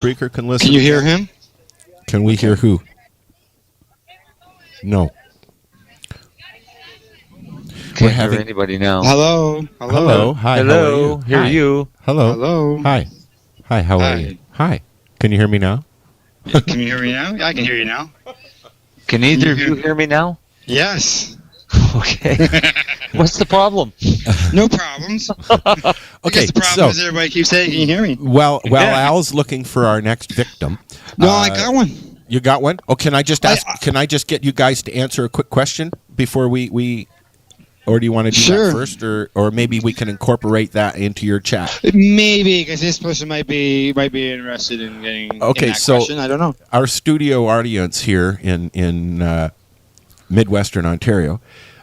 Speaker can listen. Can you hear him? Can we hear who? No. Can't hear anybody now. Hello. Hello. Hi. Hello. How are you? Hear Hi. you. Hello. Hello. Hi. Hi. How are you? Hi. Can you hear me now? Can you hear me now? Yeah, I can hear you now. Can either of you hear me now? Yes. Okay. What's the problem? No problems. Okay. The problem is everybody keeps saying, "Can you hear me?" Well, Al's looking for our next victim. No, I got one. You got one? Oh, can I just ask? Can I just get you guys to answer a quick question before we or do you want to do that first, or maybe we can incorporate that into your chat? Maybe, because this person might be interested in getting in that question. I don't know. Our studio audience here in Midwestern Ontario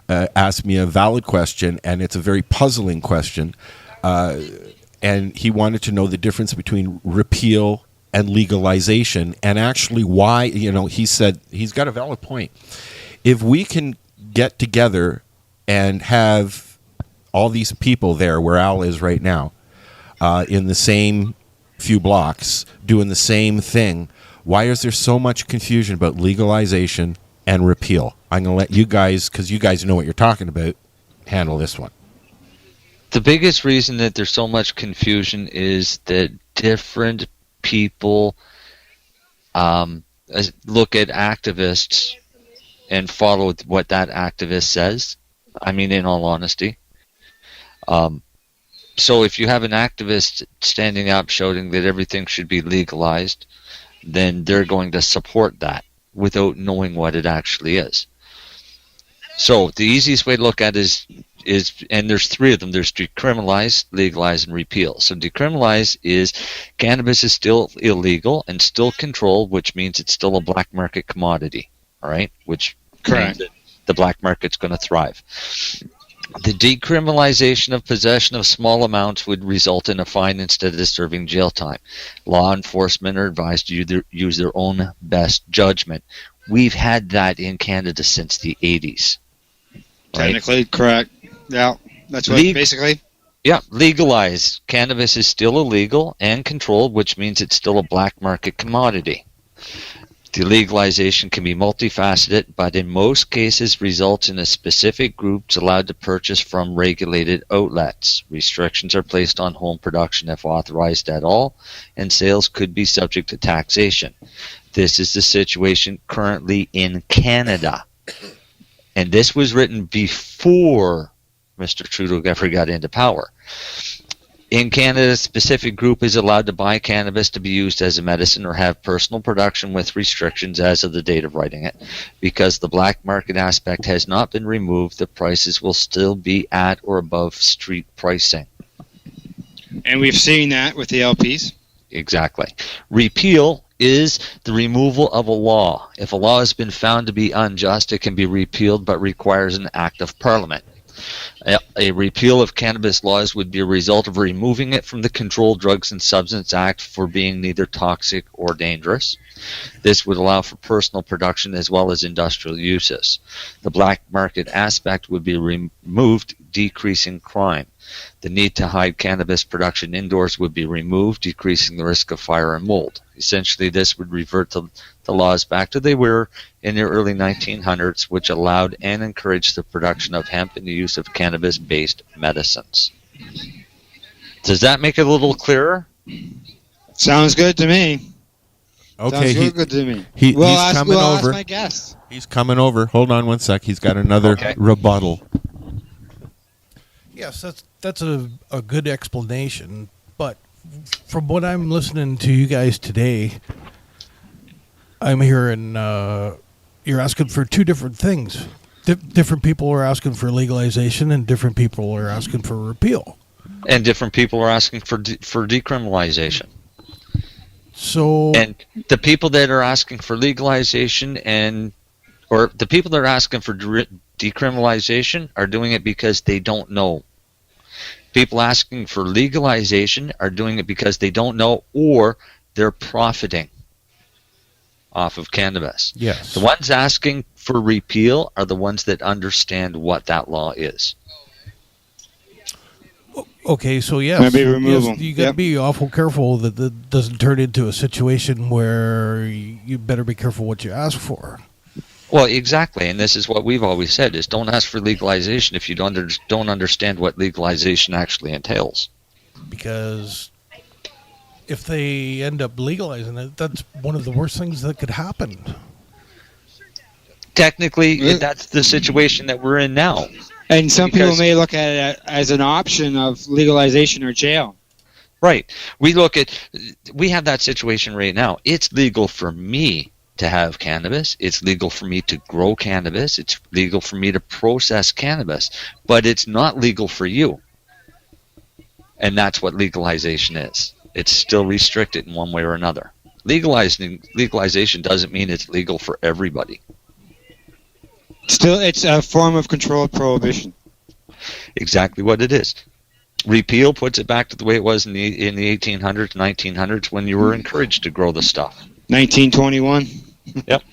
asked me a valid question, and it's a very puzzling question. And he wanted to know the difference between repeal and legalization, and actually why. He said he's got a valid point. If we can get together and have all these people there where Al is right now, in the same few blocks, doing the same thing, why is there so much confusion about legalization and repeal? I'm going to let you guys, because you guys know what you're talking about, handle this one. The biggest reason that there's so much confusion is that different people look at activists and follow what that activist says. I mean, in all honesty. So if you have an activist standing up shouting that everything should be legalized, then they're going to support that without knowing what it actually is. So the easiest way to look at it is, and there's three of them. There's decriminalize, legalize, and repeal. So decriminalize is cannabis is still illegal and still controlled, which means it's still a black market commodity. All right, which means that the black market's going to thrive. The decriminalization of possession of small amounts would result in a fine instead of serving jail time. Law enforcement are advised to use their own best judgment. We've had that in Canada since the 80s. Right? Technically, correct. Yeah, that's what basically. Yeah, legalize. Cannabis is still illegal and controlled, which means it's still a black market commodity. The legalization can be multifaceted, but in most cases results in a specific groups allowed to purchase from regulated outlets. Restrictions are placed on home production if authorized at all, and sales could be subject to taxation. This is the situation currently in Canada. And this was written before Mr. Trudeau ever got into power. In Canada, a specific group is allowed to buy cannabis to be used as a medicine or have personal production with restrictions as of the date of writing it. Because the black market aspect has not been removed, the prices will still be at or above street pricing. And we've seen that with the LPs. Exactly. Repeal is the removal of a law. If a law has been found to be unjust, it can be repealed but requires an act of Parliament. A repeal of cannabis laws would be a result of removing it from the Controlled Drugs and Substance Act for being neither toxic or dangerous. This would allow for personal production as well as industrial uses. The black market aspect would be removed, decreasing crime. The need to hide cannabis production indoors would be removed, decreasing the risk of fire and mold. Essentially, this would revert the laws back to they were in the early 1900s, which allowed and encouraged the production of hemp and the use of cannabis-based medicines. Does that make it a little clearer? Sounds good to me. Okay, Sounds good to me. He's coming over. Ask my guest. He's coming over. Hold on one sec. He's got another rebuttal. Yes, that's a good explanation, but from what I'm listening to you guys today, I'm hearing you're asking for two different things. Different people are asking for legalization, and different people are asking for repeal. And different people are asking for decriminalization. So, and the people that are asking for legalization or the people that are asking for decriminalization are doing it because they don't know. People asking for legalization are doing it because they don't know or they're profiting off of cannabis. Yes. The ones asking for repeal are the ones that understand what that law is. Okay, so yes, Maybe remove them. You got to be awful careful that that doesn't turn into a situation where you better be careful what you ask for. Well, exactly, and this is what we've always said: is don't ask for legalization if you don't understand what legalization actually entails. Because if they end up legalizing it, that's one of the worst things that could happen. Technically, that's the situation that we're in now. And some people may look at it as an option of legalization or jail. Right. We have that situation right now. It's legal for me to have cannabis. It's legal for me to grow cannabis. It's legal for me to process cannabis. But it's not legal for you. And that's what legalization is. It's still restricted in one way or another. Legalization doesn't mean it's legal for everybody. Still, it's a form of controlled prohibition. Exactly what it is. Repeal puts it back to the way it was in the 1800s, 1900s, when you were encouraged to grow the stuff. 1921. Yep.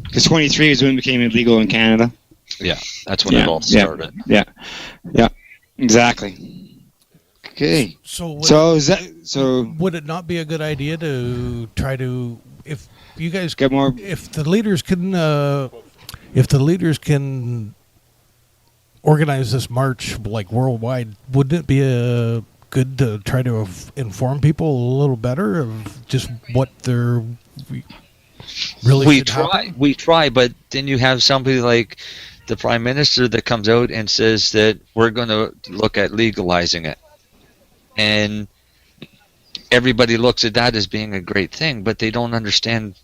Because 23 is when it became illegal in Canada. Yeah, that's when it all started. Yeah, exactly. Okay. So would it not be a good idea to try to, if you guys get more, if the leaders can organize this march like worldwide, wouldn't it be good to try to inform people a little better of just what they're really? We try, but then you have somebody like the Prime Minister that comes out and says that we're going to look at legalizing it, and everybody looks at that as being a great thing, but they don't understand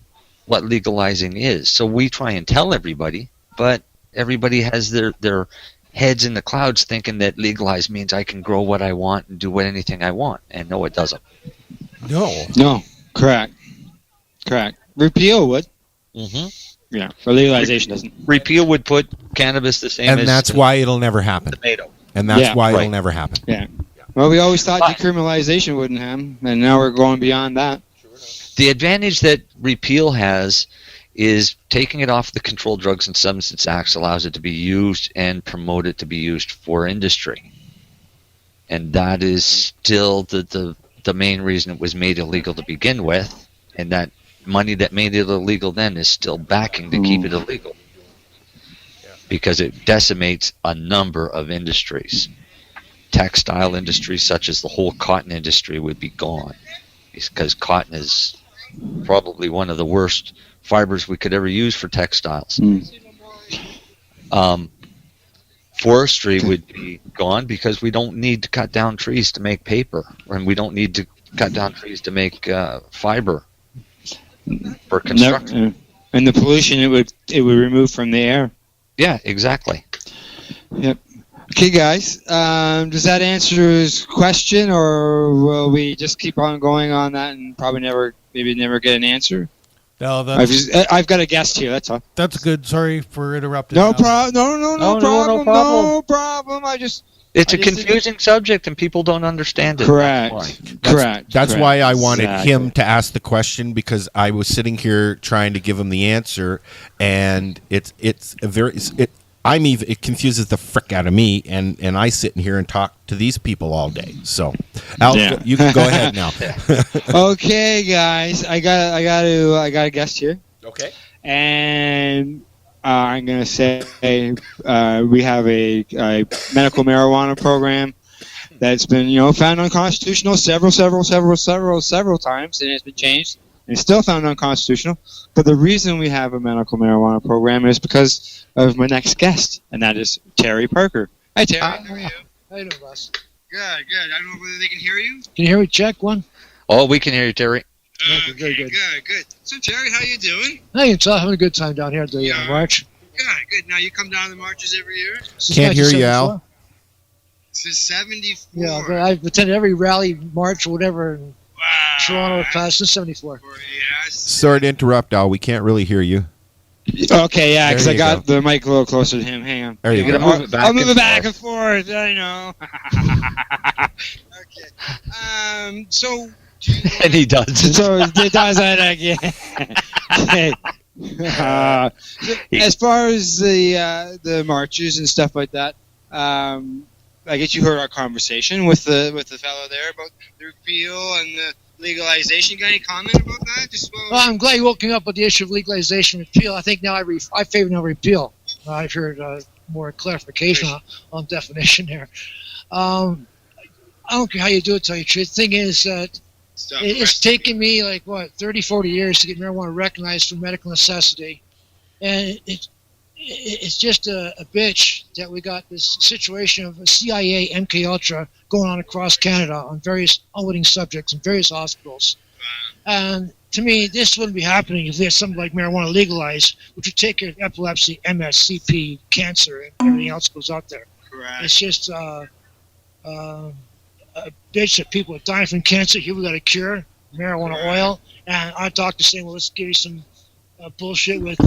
what legalizing is. So we try and tell everybody, but everybody has their heads in the clouds thinking that legalize means I can grow what I want and do anything I want. And no, it doesn't. No. Correct. Repeal would. Mm-hmm. Yeah, for legalization doesn't. Repeal would put cannabis the same and as that's why it'll never happen. Tomato. And that's why it'll never happen. Yeah. Well, we always thought decriminalization wouldn't happen, and now we're going beyond that. The advantage that repeal has is taking it off the Controlled Drugs and Substances Act allows it to be used and promoted to be used for industry. And that is still the main reason it was made illegal to begin with, and that money that made it illegal then is still backing to keep it illegal. Because it decimates a number of industries. Textile industries such as the whole cotton industry would be gone. Because cotton is probably one of the worst fibers we could ever use for textiles. Forestry would be gone because we don't need to cut down trees to make paper, and we don't need to cut down trees to make fiber for construction. And the pollution it would remove from the air. Yeah, exactly. Yep. Okay, guys. Does that answer his question, or will we just keep on going on that and probably never get an answer? No, I've got a guest here. That's all. That's good. Sorry for interrupting. No problem. No problem. It's a confusing subject, and people don't understand it. Correct. That's why I wanted him to ask the question, because I was sitting here trying to give him the answer, and it confuses the frick out of me, and I sit in here and talk to these people all day. So, Al, you can go ahead now. Okay, guys, I got a guest here. Okay, and I'm gonna say we have a medical marijuana program that's been found unconstitutional several times, and it's been changed and it's still found unconstitutional. But the reason we have a medical marijuana program is because of my next guest, and that is Terry Parker. Hi, Terry. How are you? How you doing, Russ? Good. I don't know whether they can hear you. Can you hear me? Check one. Oh, we can hear you, Terry. Okay, good. So, Terry, how you doing? Hey, it's having a good time down here at the march. Good. Now, you come down to the marches every year? Can't hear you, Al. Since 74. Yeah, but I've attended every rally, march, whatever, in Toronto past since 74. Yes. Sorry to interrupt, Al. We can't really hear you. Okay, yeah, because I got the mic a little closer to him. Hang on. There you go. I'll move it back and forth. I know. Okay. So. And he does. So he does that again. Okay. As far as the marches and stuff like that, I guess you heard our conversation with the fellow there about the repeal and the legalization. Got any comment about that? Well, I'm glad you woke me up with the issue of legalization and repeal. I think now I favor no repeal. I've heard more clarification on definition here. I don't care how you do it, to tell you the truth. The thing is that it's taken me 30, 40 years to get marijuana recognized for medical necessity. And it's just a bitch that we got this situation of CIA, MK Ultra going on across Canada on various unwitting subjects in various hospitals. And to me, this wouldn't be happening if we had something like marijuana legalized, which would take care of epilepsy, MS, CP, cancer, and everything else goes out there. Correct. It's just a bitch that people are dying from cancer. Here we got a cure, marijuana oil. And our doctor's saying, well, let's give you some bullshit with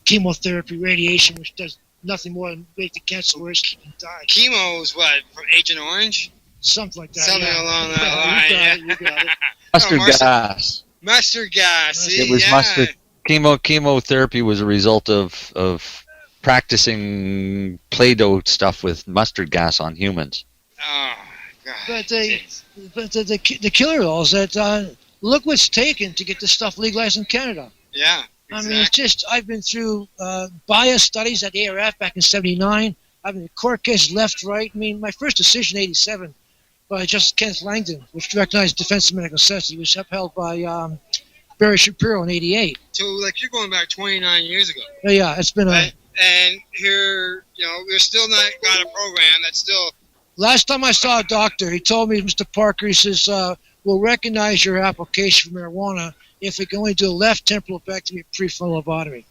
chemotherapy, radiation, which does nothing more than make the cancer worse and die. Chemo is what, from Agent Orange? Something like that. Something along that line. You got it. Mustard gas. Mustard gas. It was mustard. Chemotherapy was a result of practicing Play-Doh stuff with mustard gas on humans. Oh, God. But the killer is that look what's taken to get this stuff legalized in Canada. Yeah. Exactly. I mean, it's just, I've been through bias studies at ARF back in 79. I've been in court cases left, right. I mean, my first decision in 87 by Justice Kenneth Langdon, which recognized defense of medical necessity, was upheld by Barry Shapiro in 88. So, you're going back 29 years ago. Yeah, it's been And here, we're still not got a program that's still... Last time I saw a doctor, he told me, Mr. Parker, he says, we'll recognize your application for marijuana if we can only do a left temporal lobectomy prefrontal lobotomy.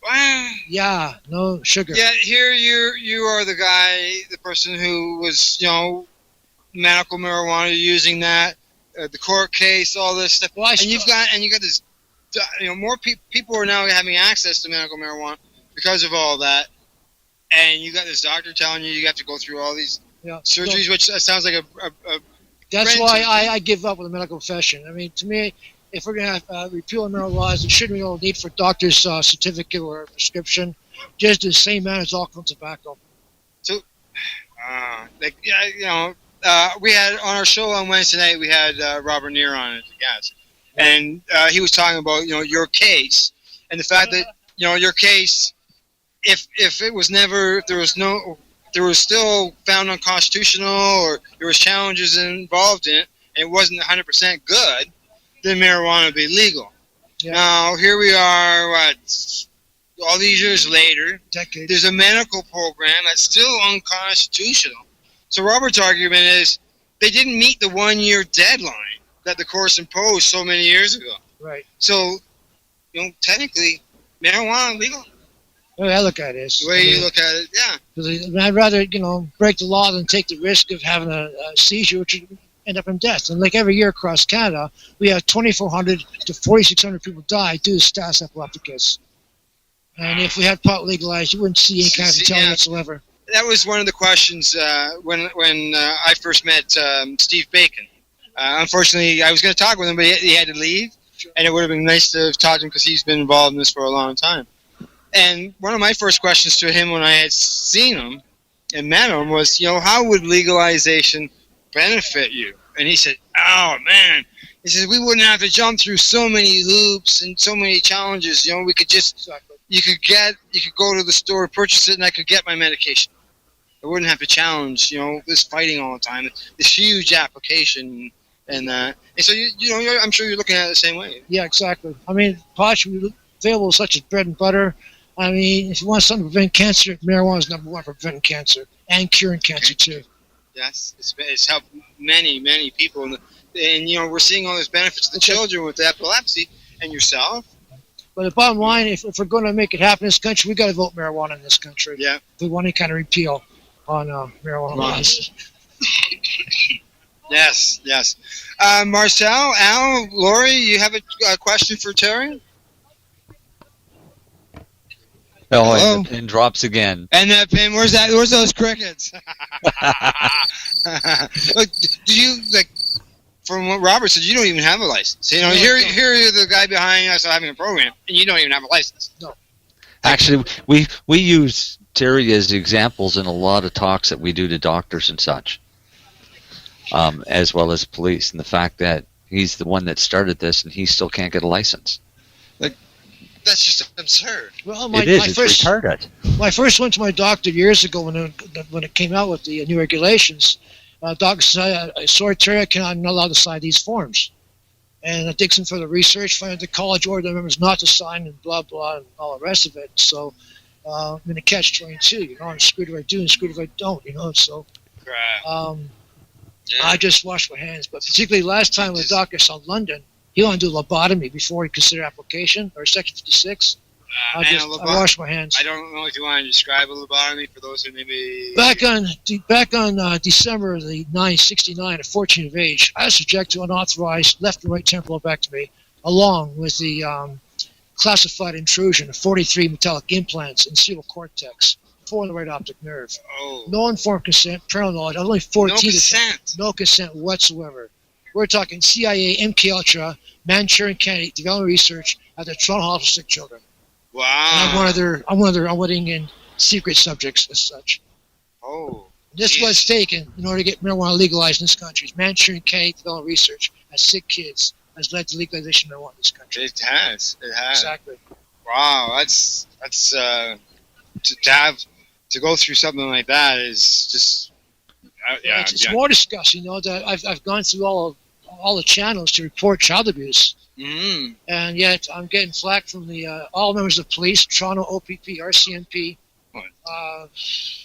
Wow. Yeah, no sugar. Yeah, here you are the person who was, medical marijuana, using that, the court case, all this stuff. Well, you got this, more people are now having access to medical marijuana because of all that. And you got this doctor telling you have to go through all these surgeries, which sounds like a that's why I give up with the medical profession. I mean, to me, if we're going to have repeal marijuana laws, there shouldn't be no need for a doctor's certificate or a prescription. Just the same amount as alcohol and tobacco. So, we had on our show on Wednesday night, we had Robert Neer on as a guest, and he was talking about your case and the fact that your case, if it was never, if there was still found unconstitutional or there was challenges involved in it, and it wasn't 100% good, then marijuana would be legal. Yeah. Now, here we are, all these years later, decades. There's a medical program that's still unconstitutional. So Robert's argument is they didn't meet the 1-year deadline that the courts imposed so many years ago. Right. So, technically, marijuana legal. The way I look at it is. The way you look at it, yeah. Because I'd rather, break the law than take the risk of having a seizure, which would end up in death. And every year across Canada, we have 2,400 to 4,600 people die due to status epilepticus. And if we had pot legalized, you wouldn't see any kind of fatality whatsoever. That was one of the questions when I first met Steve Bacon. Unfortunately, I was going to talk with him, but he had to leave. Sure. And it would have been nice to have talked to him because he's been involved in this for a long time. And one of my first questions to him when I had seen him and met him was, how would legalization benefit you? And he said, oh, man. He says, we wouldn't have to jump through so many loops and so many challenges. We could just, you could go to the store, purchase it, and I could get my medication. I wouldn't have to challenge, this fighting all the time, this huge application and that. And so, I'm sure you're looking at it the same way. Yeah, exactly. I mean, pot should be available such as bread and butter. I mean, if you want something to prevent cancer, marijuana is number one for preventing cancer and curing cancer, too. Yes, it's helped many, many people. And we're seeing all these benefits to the children with epilepsy and yourself. But the bottom line, if we're going to make it happen in this country, we've got to vote marijuana in this country. Yeah. If we want any kind of repeal on marijuana laws. Yes. Marcel, Al, Lori, you have a question for Terry? Oh, and the pin drops again. And that pin, where's that? Where's those crickets? Look, do you, from what Robert said, you don't even have a license. Here you're the guy behind us having a program, and you don't even have a license. No. Actually, we use Terry is examples in a lot of talks that we do to doctors and such, as well as police, and the fact that he's the one that started this and he still can't get a license. That's just absurd. Well, It's retarded. when I first went to my doctor years ago when it came out with the new regulations, doctor said, sorry, Terry, I'm not allowed to sign these forms. And I did some further research, found the college ordered the members not to sign and blah, blah, and all the rest of it. So I'm in a catch-22, you know, I'm screwed if I do and screwed if I don't, you know. So I just washed my hands. But particularly last time when the doctor saw London, he wanted to do a lobotomy before he considered application, or Section 56. I washed my hands. I don't know if you want to describe a lobotomy for those who maybe... Back on December the 9th, at 14 of age, I was subject to unauthorized left and right temporal lobectomy, along with the classified intrusion of 43 metallic implants in cerebral cortex, 4 in the right optic nerve. Oh. No informed consent, parental knowledge. I was only 14. No consent. No consent whatsoever. We're talking CIA, MK Ultra, Manchurian candidate development research at the Toronto Hospital Sick Children. Wow. And I'm one of their unwitting and secret subjects as such. Oh. This was taken in order to get marijuana legalized in this country. Manchurian candidate development research at sick kids has led to legalization of marijuana in this country. It has. Exactly. Wow. That's to go through something like that is just it's more disgusting, you know, that I've gone through all the channels to report child abuse. Mm-hmm. And yet I'm getting flack from the all members of police, Toronto OPP, RCMP,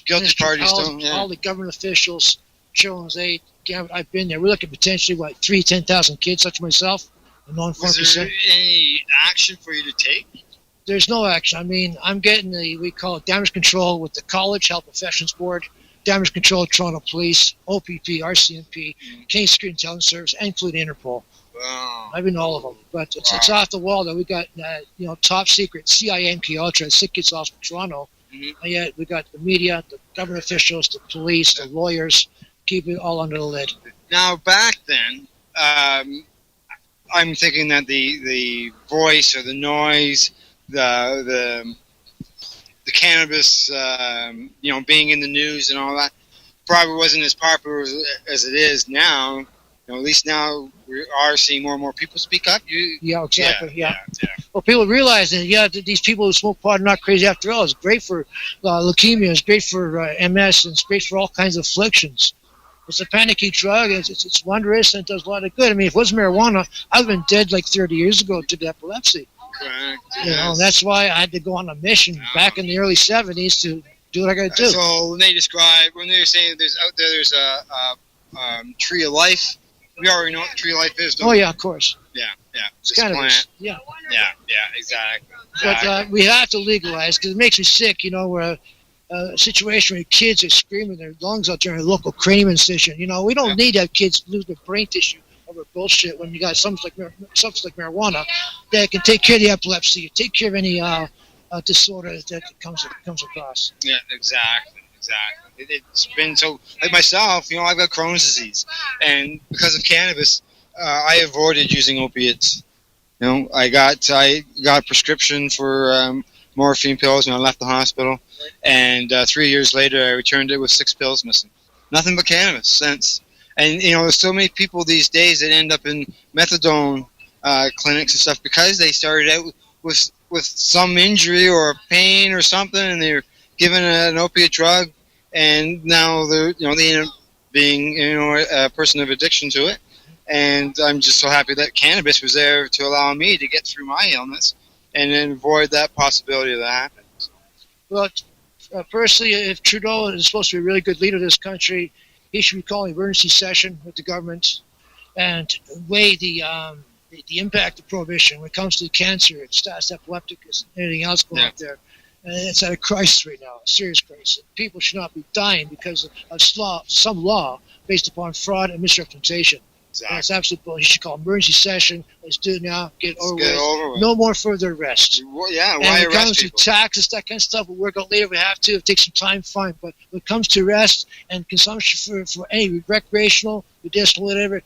guilty parties, all the government officials, Children's Aid. I've been there. We're looking potentially 10,000 kids, such as myself. Was there any action for you to take? There's no action. I mean, I'm getting we call it damage control with the College Health Professions Board, damage control, Toronto Police, OPP, RCMP, Canadian Security Intelligence Service, including Interpol. Wow. I've been all of them, but it's off the wall that we got top secret CIA, MK Ultra, sick kids off in Toronto, and yet we got the media, the government officials, the police, the lawyers, keep it all under the lid. Now back then, I'm thinking that the voice or the noise, the cannabis, being in the news and all that, probably wasn't as popular as it is now. At least now we are seeing more and more people speak up. Yeah, exactly. Yeah. Well, people realize that these people who smoke pot are not crazy after all. It's great for leukemia. It's great for MS. And it's great for all kinds of afflictions. It's a panicky drug. It's wondrous and it does a lot of good. I mean, if it was marijuana, I'd have been dead like 30 years ago to epilepsy. Correct. You know, that's why I had to go on a mission back in the early 70s to do what I got to do. So when they're saying there's a tree of life. We already know what the tree of life is, don't we? Oh, yeah, of course. Yeah. It's kind of, yeah, exactly. But we have to legalize because it makes me sick, where a situation where kids are screaming their lungs out there in a local cranium incision. We don't need to have kids lose their brain tissue over bullshit when you got something like marijuana that can take care of the epilepsy, take care of any disorder that comes across. Yeah, exactly. It's been so, like myself, I've got Crohn's disease, and because of cannabis, I avoided using opiates. I got a prescription for morphine pills when I left the hospital, and 3 years later I returned it with 6 pills missing. Nothing but cannabis since. And there's so many people these days that end up in methadone clinics and stuff because they started out with some injury or pain or something, and they're given an opiate drug, and now they end up being a person of addiction to it. And I'm just so happy that cannabis was there to allow me to get through my illness and then avoid that possibility of that happening. Well, personally, if Trudeau is supposed to be a really good leader of this country, he should be calling emergency session with the government and weigh the impact of prohibition when it comes to cancer, status epilepticus, and anything else going out there. And it's at a crisis right now, a serious crisis. People should not be dying because of some law based upon fraud and misrepresentation. Exactly. That's absolute bullshit. You should call emergency session. Let's do it now. Get over with. No more further arrests. Well, yeah, and why when it comes arrest to people? taxes, that kind of stuff, we'll work out later if we have to. It takes some time, fine. But when it comes to arrest and consumption for any recreational, medicinal, whatever,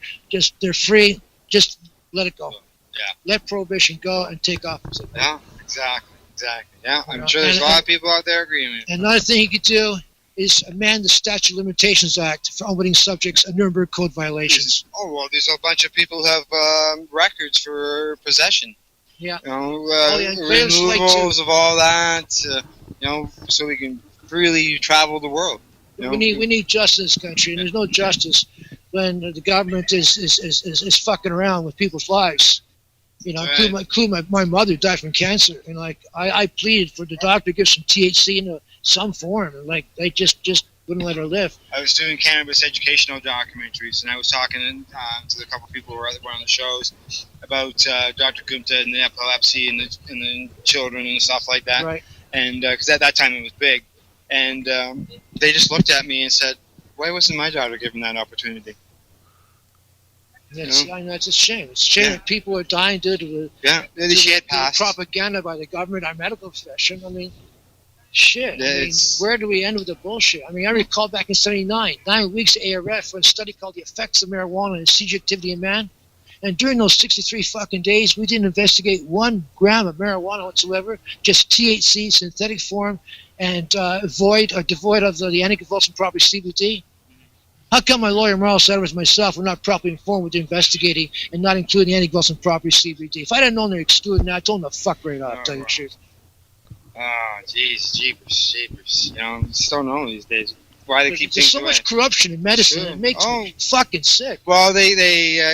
they're free. Just let it go. Yeah. Let prohibition go and take off. Yeah, exactly. Exactly. Yeah, You I'm know, sure there's a and- lot of people out there agreeing with me. And another thing he could do is amend the Statute of Limitations Act for unwitting subjects of Nuremberg Code violations. Oh, well, there's a bunch of people who have records for possession. Yeah. You know, yeah, players like removals of all that, you know, so we can freely travel the world. You know? We need justice in this country, and there's no justice when the government is fucking around with people's lives. You know, Right. including my mother died from cancer, and like I pleaded for the doctor to give some THC in some form, and like they just wouldn't let her live. I was doing cannabis educational documentaries, and I was talking to the couple of people who were on the shows about Dr. Gupta and the epilepsy and the children and stuff like that. Right. And because at that time it was big, and they just looked at me and said, "Why wasn't my daughter given that opportunity?" I know it's a shame. It's a shame that people are dying due to Yeah, she had passed. propaganda by the government, our medical profession. I mean, shit. Yeah, I mean, it's- where do we end with the bullshit? I mean, I recall back in '79, 9 weeks ARF for a study called "The Effects of Marijuana and Seizure Activity in Man." And during those 63 fucking days, we didn't investigate 1 gram of marijuana whatsoever, just THC, synthetic form, and devoid of the anticonvulsant property CBD. How come my lawyer, Morales Edwards, and myself were not properly informed with the investigating and not including the anticonvulsant property CBD? If I didn't know they're excluding that, I told them to fuck right off, tell you the truth. Oh, jeez, jeepers. You know, just don't know these days why they keep There's things so away. much corruption in medicine. Sure. It makes me fucking sick. Well, they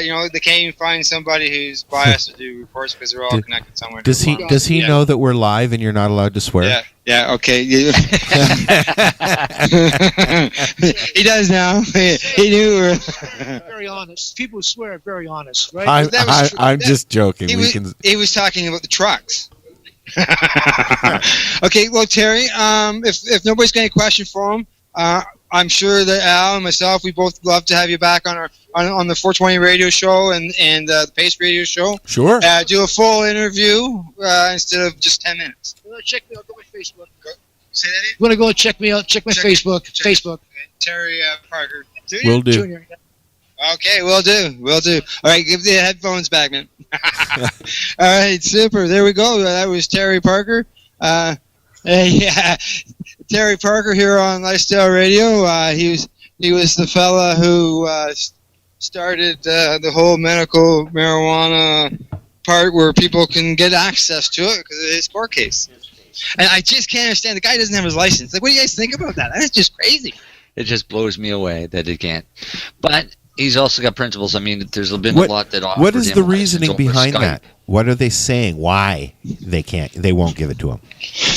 you know, they can't even find somebody who's biased to do reports because they're all connected somewhere. Does he Yeah. know that we're live and you're not allowed to swear? Yeah. Yeah. Okay. He does now. He knew. Very honest. People who swear are very honest, right? That was true. I'm just joking. He was talking about the trucks. Okay, well, Terry, if nobody's got any question for him, I'm sure that Al and myself, we both love to have you back on on the 420 radio show and the Pace radio show. Sure. Do a full interview instead of just 10 minutes. You want to check me out? Go to my Facebook. Say that again? You want to go check me out? Check my Facebook. Facebook. Terry Parker. Will do. Junior. Okay, will do. All right, give the headphones back, man. All right, super. There we go. That was Terry Parker. Yeah, Terry Parker here on Lifestyle Radio. He was the fella who started the whole medical marijuana part where people can get access to it because of his court case. And I just can't understand. The guy doesn't have his license. Like, what do you guys think about that? That's just crazy. It just blows me away that he can't. But he's also got principles. I mean, there's been What- a lot that offered What is him the a license reasoning over behind Skype. that? What are they saying? Why they won't give it to him?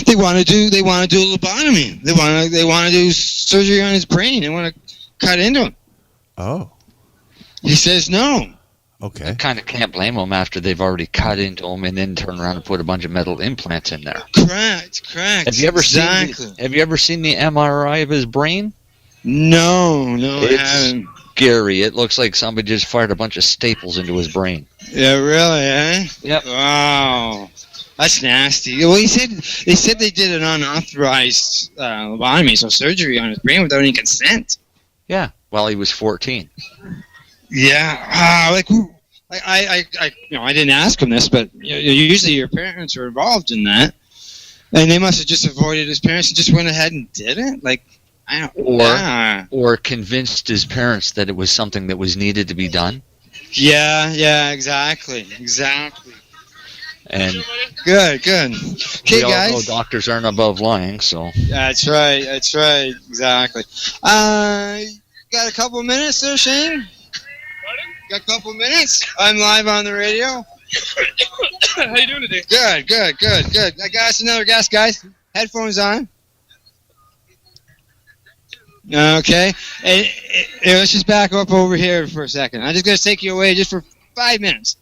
They want to do a lobotomy. They want to do surgery on his brain. They want to cut into him. Oh, He says no. okay. I kind of can't blame him after they've already cut into him and then turn around and put a bunch of metal implants in there. Correct. Have you ever seen the MRI of his brain? No, I It's haven't. scary. It looks like somebody just fired a bunch of staples into his brain. Yeah, really, eh? Yep. Wow. That's nasty. Well, they said they did an unauthorized lobotomy, so surgery on his brain without any consent. Yeah. While he was 14. Yeah. I didn't ask him this, but usually your parents are involved in that, and they must have just avoided his parents and just went ahead and did it. Like, I don't. Or convinced his parents that it was something that was needed to be done. Yeah, exactly. And Good. Okay, we all know guys. doctors aren't above lying, so. That's right. Exactly. Got a couple of minutes there, Shane? Got a couple of minutes? I'm live on the radio. How you doing today? Good. I got us another guest, guys. Headphones on. Okay. Hey, let's just back up over here for a second. I'm just going to take you away just for 5 minutes.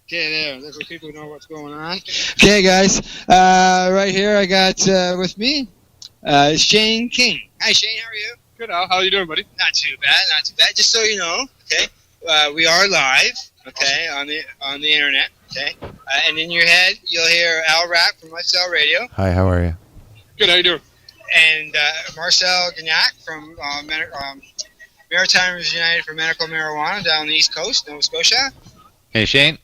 Okay, there. That's where people know what's going on. Okay, guys. Right here I got with me Shane King. Hi, Shane. How are you? Good, Al. How you doing, buddy? Not too bad. Just so you know, okay, we are live, okay, on the internet, okay, and in your head you'll hear Al Rapp from Lifestyle Radio, Hi, how are you? Good, how you doing? and Marcel Gagnac from Maritimers United for Medical Marijuana down the East Coast, Nova Scotia, Hey, Shane.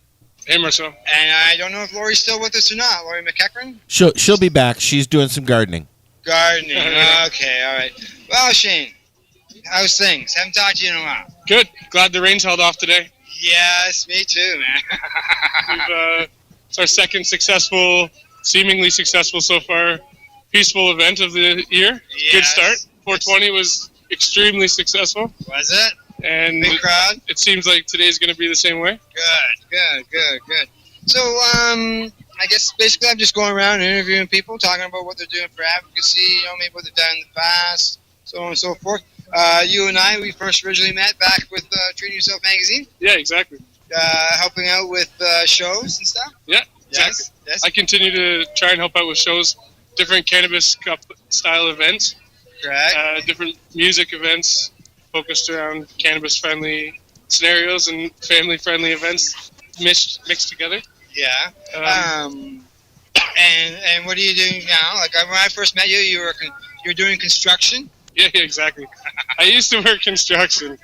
Hey, Marcel. And I don't know if Lori's still with us or not. Lori McEachran? She'll be back. She's doing some gardening. Gardening. Okay, all right. Well, Shane, how's things? Haven't talked to you in a while. Good. Glad the rain's held off today. Yes, me too, man. It's our second seemingly successful so far, peaceful event of the year. Yes. Good start. 420 was extremely successful. Was it? And Big crowd? it seems like today's going to be the same way. Good. So, I guess basically I'm just going around and interviewing people, talking about what they're doing for advocacy, maybe what they've done in the past, so on and so forth. You and I, we first originally met back with Treating Yourself magazine. Yeah, exactly. Helping out with shows and stuff. Yeah, exactly. Yes. I continue to try and help out with shows, different cannabis cup style events, Correct. different music events focused around cannabis-friendly scenarios and family-friendly events mixed together. Yeah. And what are you doing now? Like when I first met you, you were doing construction. Yeah, exactly. I used to work construction,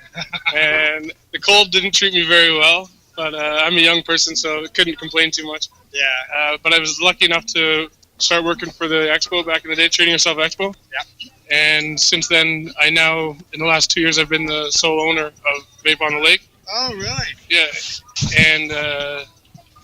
and the cold didn't treat me very well. But I'm a young person, so I couldn't complain too much. Yeah. But I was lucky enough to start working for the expo back in the day, Treating Yourself Expo. Yeah. And since then, in the last 2 years, I've been the sole owner of Vape on the Lake. Oh, really? Yeah. And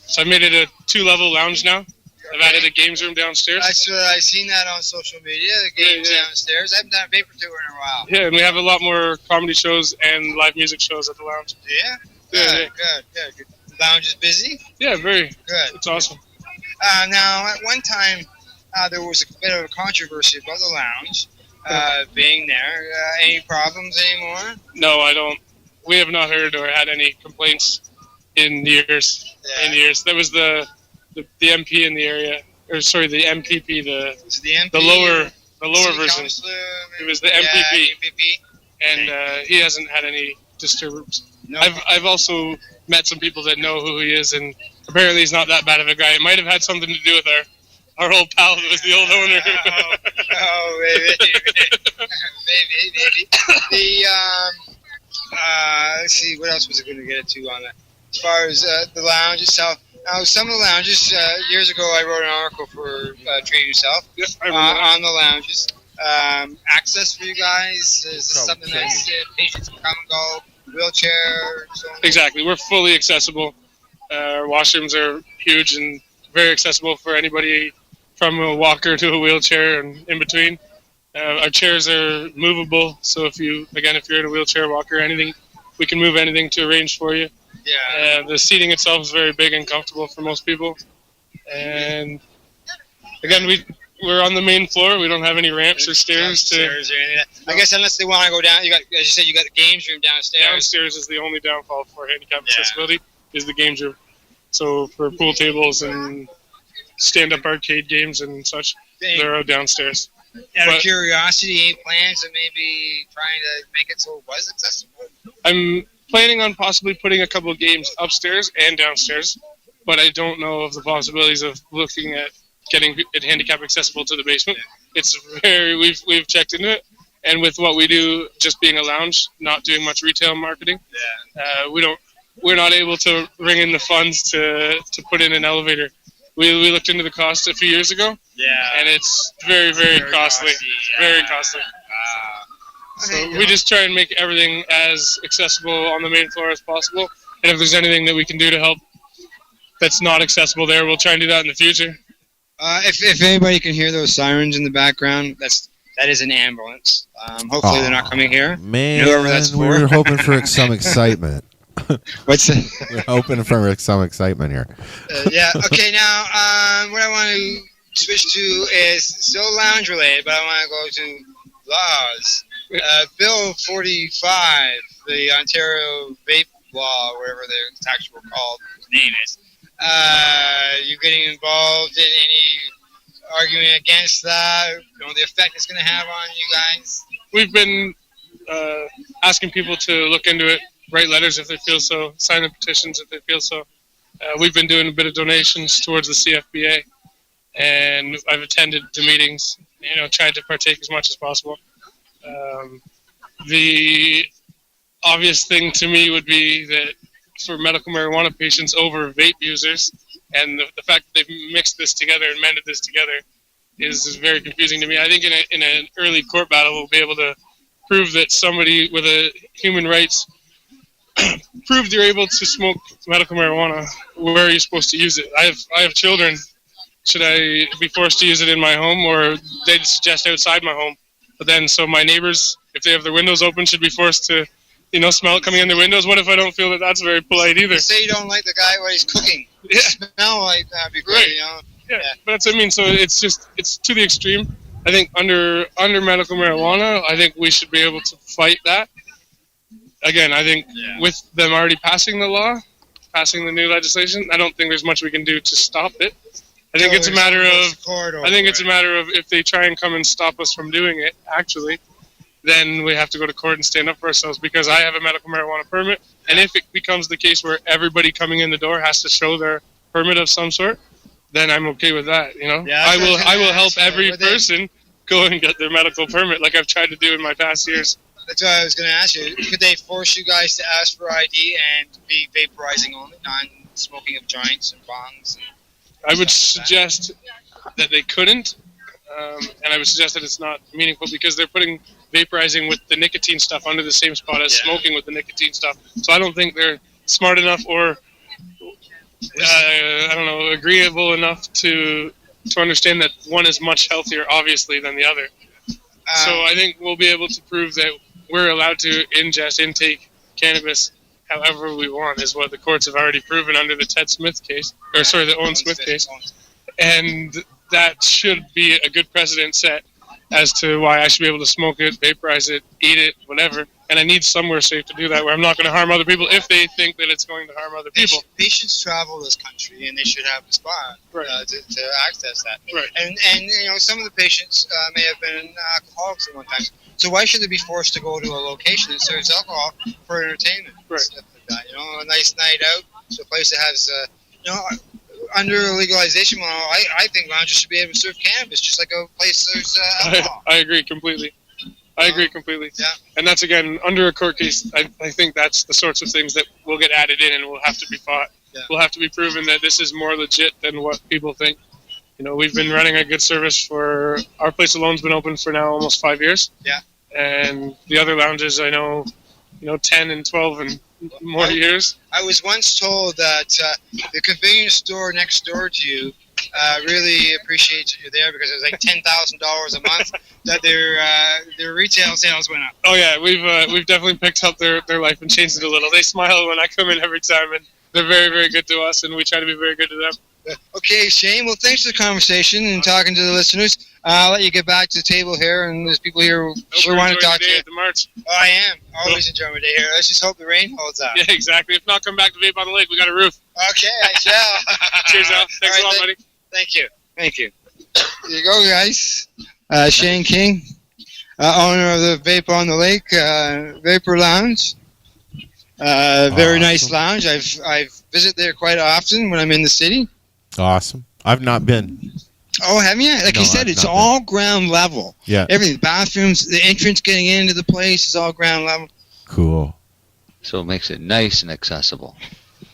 so I made it a 2-level lounge now. I've added a games room downstairs. I've seen that on social media, the games downstairs. I haven't done a paper tour in a while. Yeah, and we have a lot more comedy shows and live music shows at the lounge. Yeah? Yeah. Good. The lounge is busy? Yeah, very. Good. It's awesome. Now, at one time, there was a bit of a controversy about the lounge being there. Any problems anymore? No, I don't. We have not heard or had any complaints in years. Yeah. In years. That was the MP in the area, or sorry, the MPP, the lower version. It was the MPP. And he hasn't had any disturbance. No. I've also met some people that know who he is, and apparently he's not that bad of a guy. It might have had something to do with our old pal that was the old owner. Maybe. Let's see, what else was I going to get into on that? As far as the lounge itself, now some of the lounges, years ago I wrote an article for Treating Yourself on the lounges. Access for you guys, is this something that patients can come and go, wheelchair, so on? Exactly, we're fully accessible. Our washrooms are huge and very accessible for anybody from a walker to a wheelchair and in between. Our chairs are movable, so if you're in a wheelchair, walker, anything, we can move anything to arrange for you. Yeah. The seating itself is very big and comfortable for most people. And again, we're on the main floor. We don't have any ramps or stairs. I guess unless they want to go down, as you said, you got the games room downstairs. Downstairs is the only downfall for handicap accessibility is the games room. So for pool tables and stand-up arcade games and such, they're out downstairs. Out of curiosity, any plans of maybe trying to make it so it was accessible? I'm planning on possibly putting a couple of games upstairs and downstairs, but I don't know of the possibilities of looking at getting it handicap accessible to the basement. It's we've checked into it, and with what we do, just being a lounge, not doing much retail marketing, we're not able to bring in the funds to put in an elevator. We looked into the cost a few years ago, and it's very, very costly. Very costly. So we just try and make everything as accessible on the main floor as possible. And if there's anything that we can do to help that's not accessible there, we'll try and do that in the future. If anybody can hear those sirens in the background, that is an ambulance. Hopefully they're not coming here. Man, whoever that's for. we're hoping for some excitement. What's that? We're hoping for some excitement here. Okay, now what I want to switch to is still lounge related, but I want to go to laws. Bill 45, the Ontario Vape Law, whatever the actual called name is. You getting involved in any arguing against that? The effect it's going to have on you guys? We've been asking people to look into it, write letters if they feel so, sign the petitions if they feel so. We've been doing a bit of donations towards the CFBA, and I've attended the meetings, tried to partake as much as possible. The obvious thing to me would be that for medical marijuana patients over vape users, and the fact that they've mixed this together and mended this together is very confusing to me. I think in an early court battle, we'll be able to prove that somebody with a human rights proved you're able to smoke medical marijuana. Where are you supposed to use it? I have children. Should I be forced to use it in my home, or they'd suggest outside my home? But then, so my neighbors, if they have their windows open, should be forced to, smell it coming in their windows. What if I don't feel that that's very polite either? You say you don't like the guy when he's cooking. Yeah. Smell like that'd be great, right. Yeah, but that's what I mean. So it's to the extreme. I think under medical marijuana, I think we should be able to fight that. Again, I think with them already passing the law, passing the new legislation, I don't think there's much we can do to stop it. I think it's a matter of if they try and come and stop us from doing it, actually, then we have to go to court and stand up for ourselves, because I have a medical marijuana permit, and if it becomes the case where everybody coming in the door has to show their permit of some sort, then I'm okay with that, Yeah, I will help every person go and get their medical permit like I've tried to do in my past years. That's what I was going to ask you. Could they force you guys to ask for ID and be vaporizing only, non-smoking of joints and bongs? I would suggest that they couldn't, and I would suggest that it's not meaningful, because they're putting vaporizing with the nicotine stuff under the same spot as smoking with the nicotine stuff. So I don't think they're smart enough or, agreeable enough to understand that one is much healthier, obviously, than the other. So I think we'll be able to prove that we're allowed to intake cannabis however we want, is what the courts have already proven under the the Owen Smith case. And that should be a good precedent set as to why I should be able to smoke it, vaporize it, eat it, whatever. And I need somewhere safe to do that, where I'm not going to harm other people if they think that it's going to harm other people. Patients travel this country, and they should have a spot to access that. Right. And some of the patients may have been alcoholics at one time. So why should they be forced to go to a location that serves alcohol for entertainment? Right. Stuff like that, a nice night out to a place that has, under legalization model, I think lounges should be able to serve cannabis just like a place serves alcohol. I agree completely. Yeah. And that's, again, under a court case, I think that's the sorts of things that will get added in and will have to be fought. Yeah. Will have to be proven that this is more legit than what people think. We've been running a good service for, our place alone's been open for now almost 5 years. Yeah. And the other lounges, I know, 10 and 12 and more years. I was once told that the convenience store next door to you really appreciates that you're there, because it was like $10,000 a month that their retail sales went up. Oh yeah, we've definitely picked up their life and changed it a little. They smile when I come in every time, and they're very, very good to us, and we try to be very good to them. Okay, Shane. Well, thanks for the conversation and talking to the listeners. I'll let you get back to the table here, and there's people here who want to talk to you. At the march. Oh, I am. Always enjoying my day here. Let's just hope the rain holds out. Yeah, exactly. If not, come back to Vape on the Lake. We got a roof. Okay, I shall. Cheers, Al. Thanks a lot, buddy. Thank you. There you go, guys. Shane King, owner of the Vape on the Lake Vapor Lounge. Very nice lounge. I've visited there quite often when I'm in the city. Awesome. I've not been. Oh, haven't you? Like you said, it's all ground level. Yeah. Everything. Bathrooms, the entrance getting into the place is all ground level. Cool. So it makes it nice and accessible.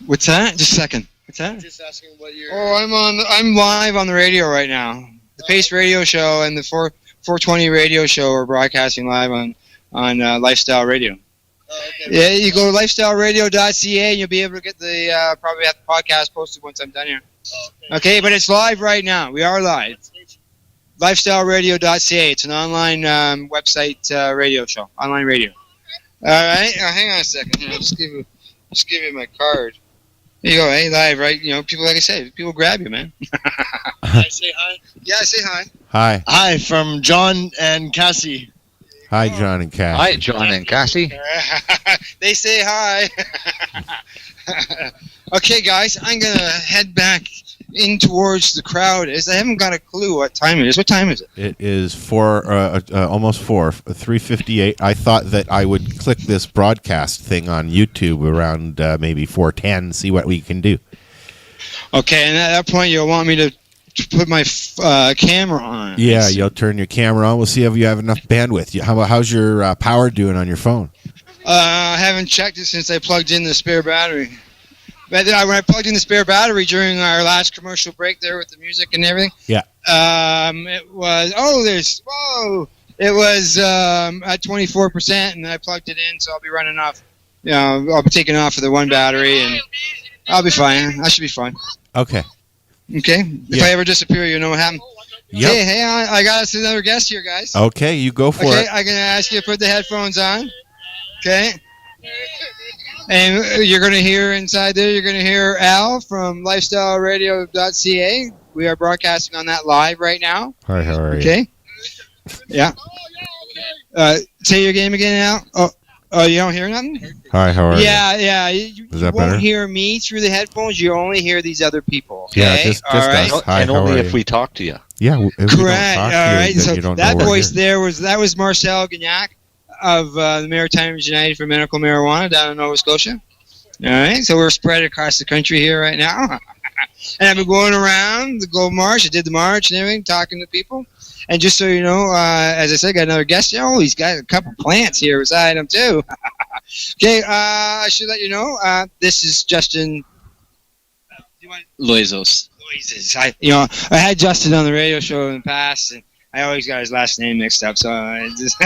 What's that? Just a second. What's that? Just asking what you're... I'm live on the radio right now. The Pace Radio Show and the 420 Radio Show are broadcasting live on Lifestyle Radio. Oh, okay. Yeah, you go to LifestyleRadio.ca and you'll be able to get the probably have the podcast posted once I'm done here. Oh, Okay, but it's live right now. We are live. LifestyleRadio.ca. It's an online website radio show, online radio. All right, hang on a second. Here, I'll just give you my card. There you go. Hey, live, right? People, like I said, people grab you, man. Can I say hi? Yeah, say hi. Hi. Hi, from John and Cassie. Hi, John and Cassie. Hi, John and Cassie. They say hi. Okay, guys, I'm going to head back in towards the crowd. I haven't got a clue what time it is. What time is it? It is almost 3:58. I thought that I would click this broadcast thing on YouTube around maybe 4:10, see what we can do. Okay, and at that point, you'll want me to put my camera on. Yeah, you'll turn your camera on. We'll see if you have enough bandwidth. How's your power doing on your phone? I haven't checked it since I plugged in the spare battery. But when I plugged in the spare battery during our last commercial break there with the music and everything, Yeah. it was it was at 24%, and I plugged it in, so I'll be running off. I'll be taking off for the one battery, and I'll be fine. I should be fine. Okay. Okay. If I ever disappear, you know what happened. Yep. Hey, I got us another guest here, guys. Okay, you go for it. I'm going to ask you to put the headphones on. Okay. And you're going to hear inside there, you're going to hear Al from LifestyleRadio.ca. We are broadcasting on that live right now. Hi, how are you? Okay. Yeah. Say your game again, Al. Oh, you don't hear nothing? Hi, how are you? Yeah. You Is that won't better? hear me through the headphones. You only hear these other people. Okay? Yeah, just all right. us. Hi, and how only are if you? we talk to you. Yeah, if we don't Correct. talk to All you, right. then So you don't that know we're voice here. there was Marcel Gagnac of the Maritime United for Medical Marijuana down in Nova Scotia. All right. So we're spread across the country here right now. And I've been going around the Gold March. I did the march and everything, talking to people. And just so you know, as I said, got another guest. Oh, he's got a couple plants here beside him, too. Okay, I should let you know, this is Justin Loizos. I had Justin on the radio show in the past, and I always got his last name mixed up, so I just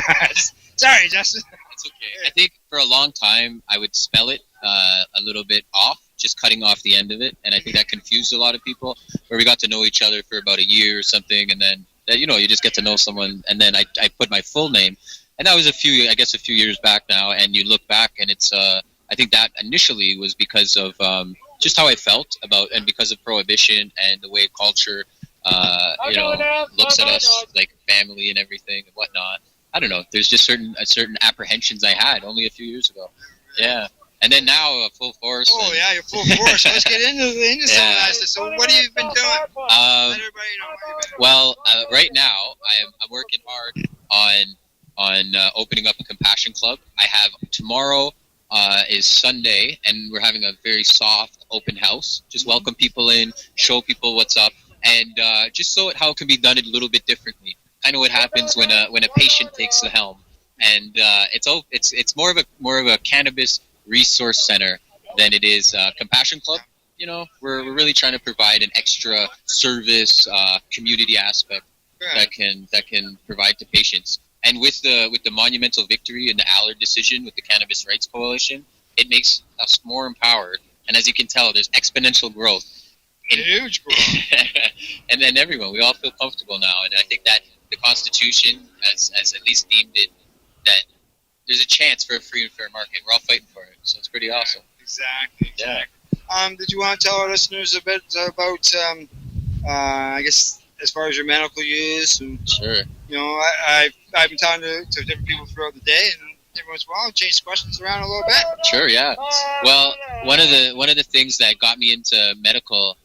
sorry, Justin. It's okay. I think for a long time I would spell it a little bit off, just cutting off the end of it, and I think that confused a lot of people. Where we got to know each other for about a year or something, and then you just get to know someone, and then I put my full name, and that was a few years back now. And you look back, and it's I think that initially was because of just how I felt about, and because of prohibition and the way culture looks at us like family and everything and whatnot. I don't know. There's just certain apprehensions I had only a few years ago. Yeah. And then now, full force. Oh, yeah, you're full force. Let's get into some of that stuff. So what have you been doing? Let everybody know what you've been doing. Well, right now, I'm working hard on opening up a compassion club. I have tomorrow is Sunday, and we're having a very soft open house. Just welcome people in, show people what's up, and just how it can be done a little bit differently. Kind of what happens when a patient takes the helm, and it's more of a cannabis resource center than it is compassion club. We're really trying to provide an extra service community aspect that can provide to patients. And with the monumental victory and the Allard decision with the Cannabis Rights Coalition, it makes us more empowered. And as you can tell, there's exponential growth. Huge growth. And then we all feel comfortable now. And I think that the Constitution has at least deemed it that there's a chance for a free and fair market. We're all fighting for it, so it's pretty awesome. Exactly. Yeah. Did you want to tell our listeners a bit about, I guess, as far as your medical use? And, Sure. I've been talking to different people throughout the day, and everyone's change questions around a little bit. Sure. Yeah. Well, one of the things that got me into medical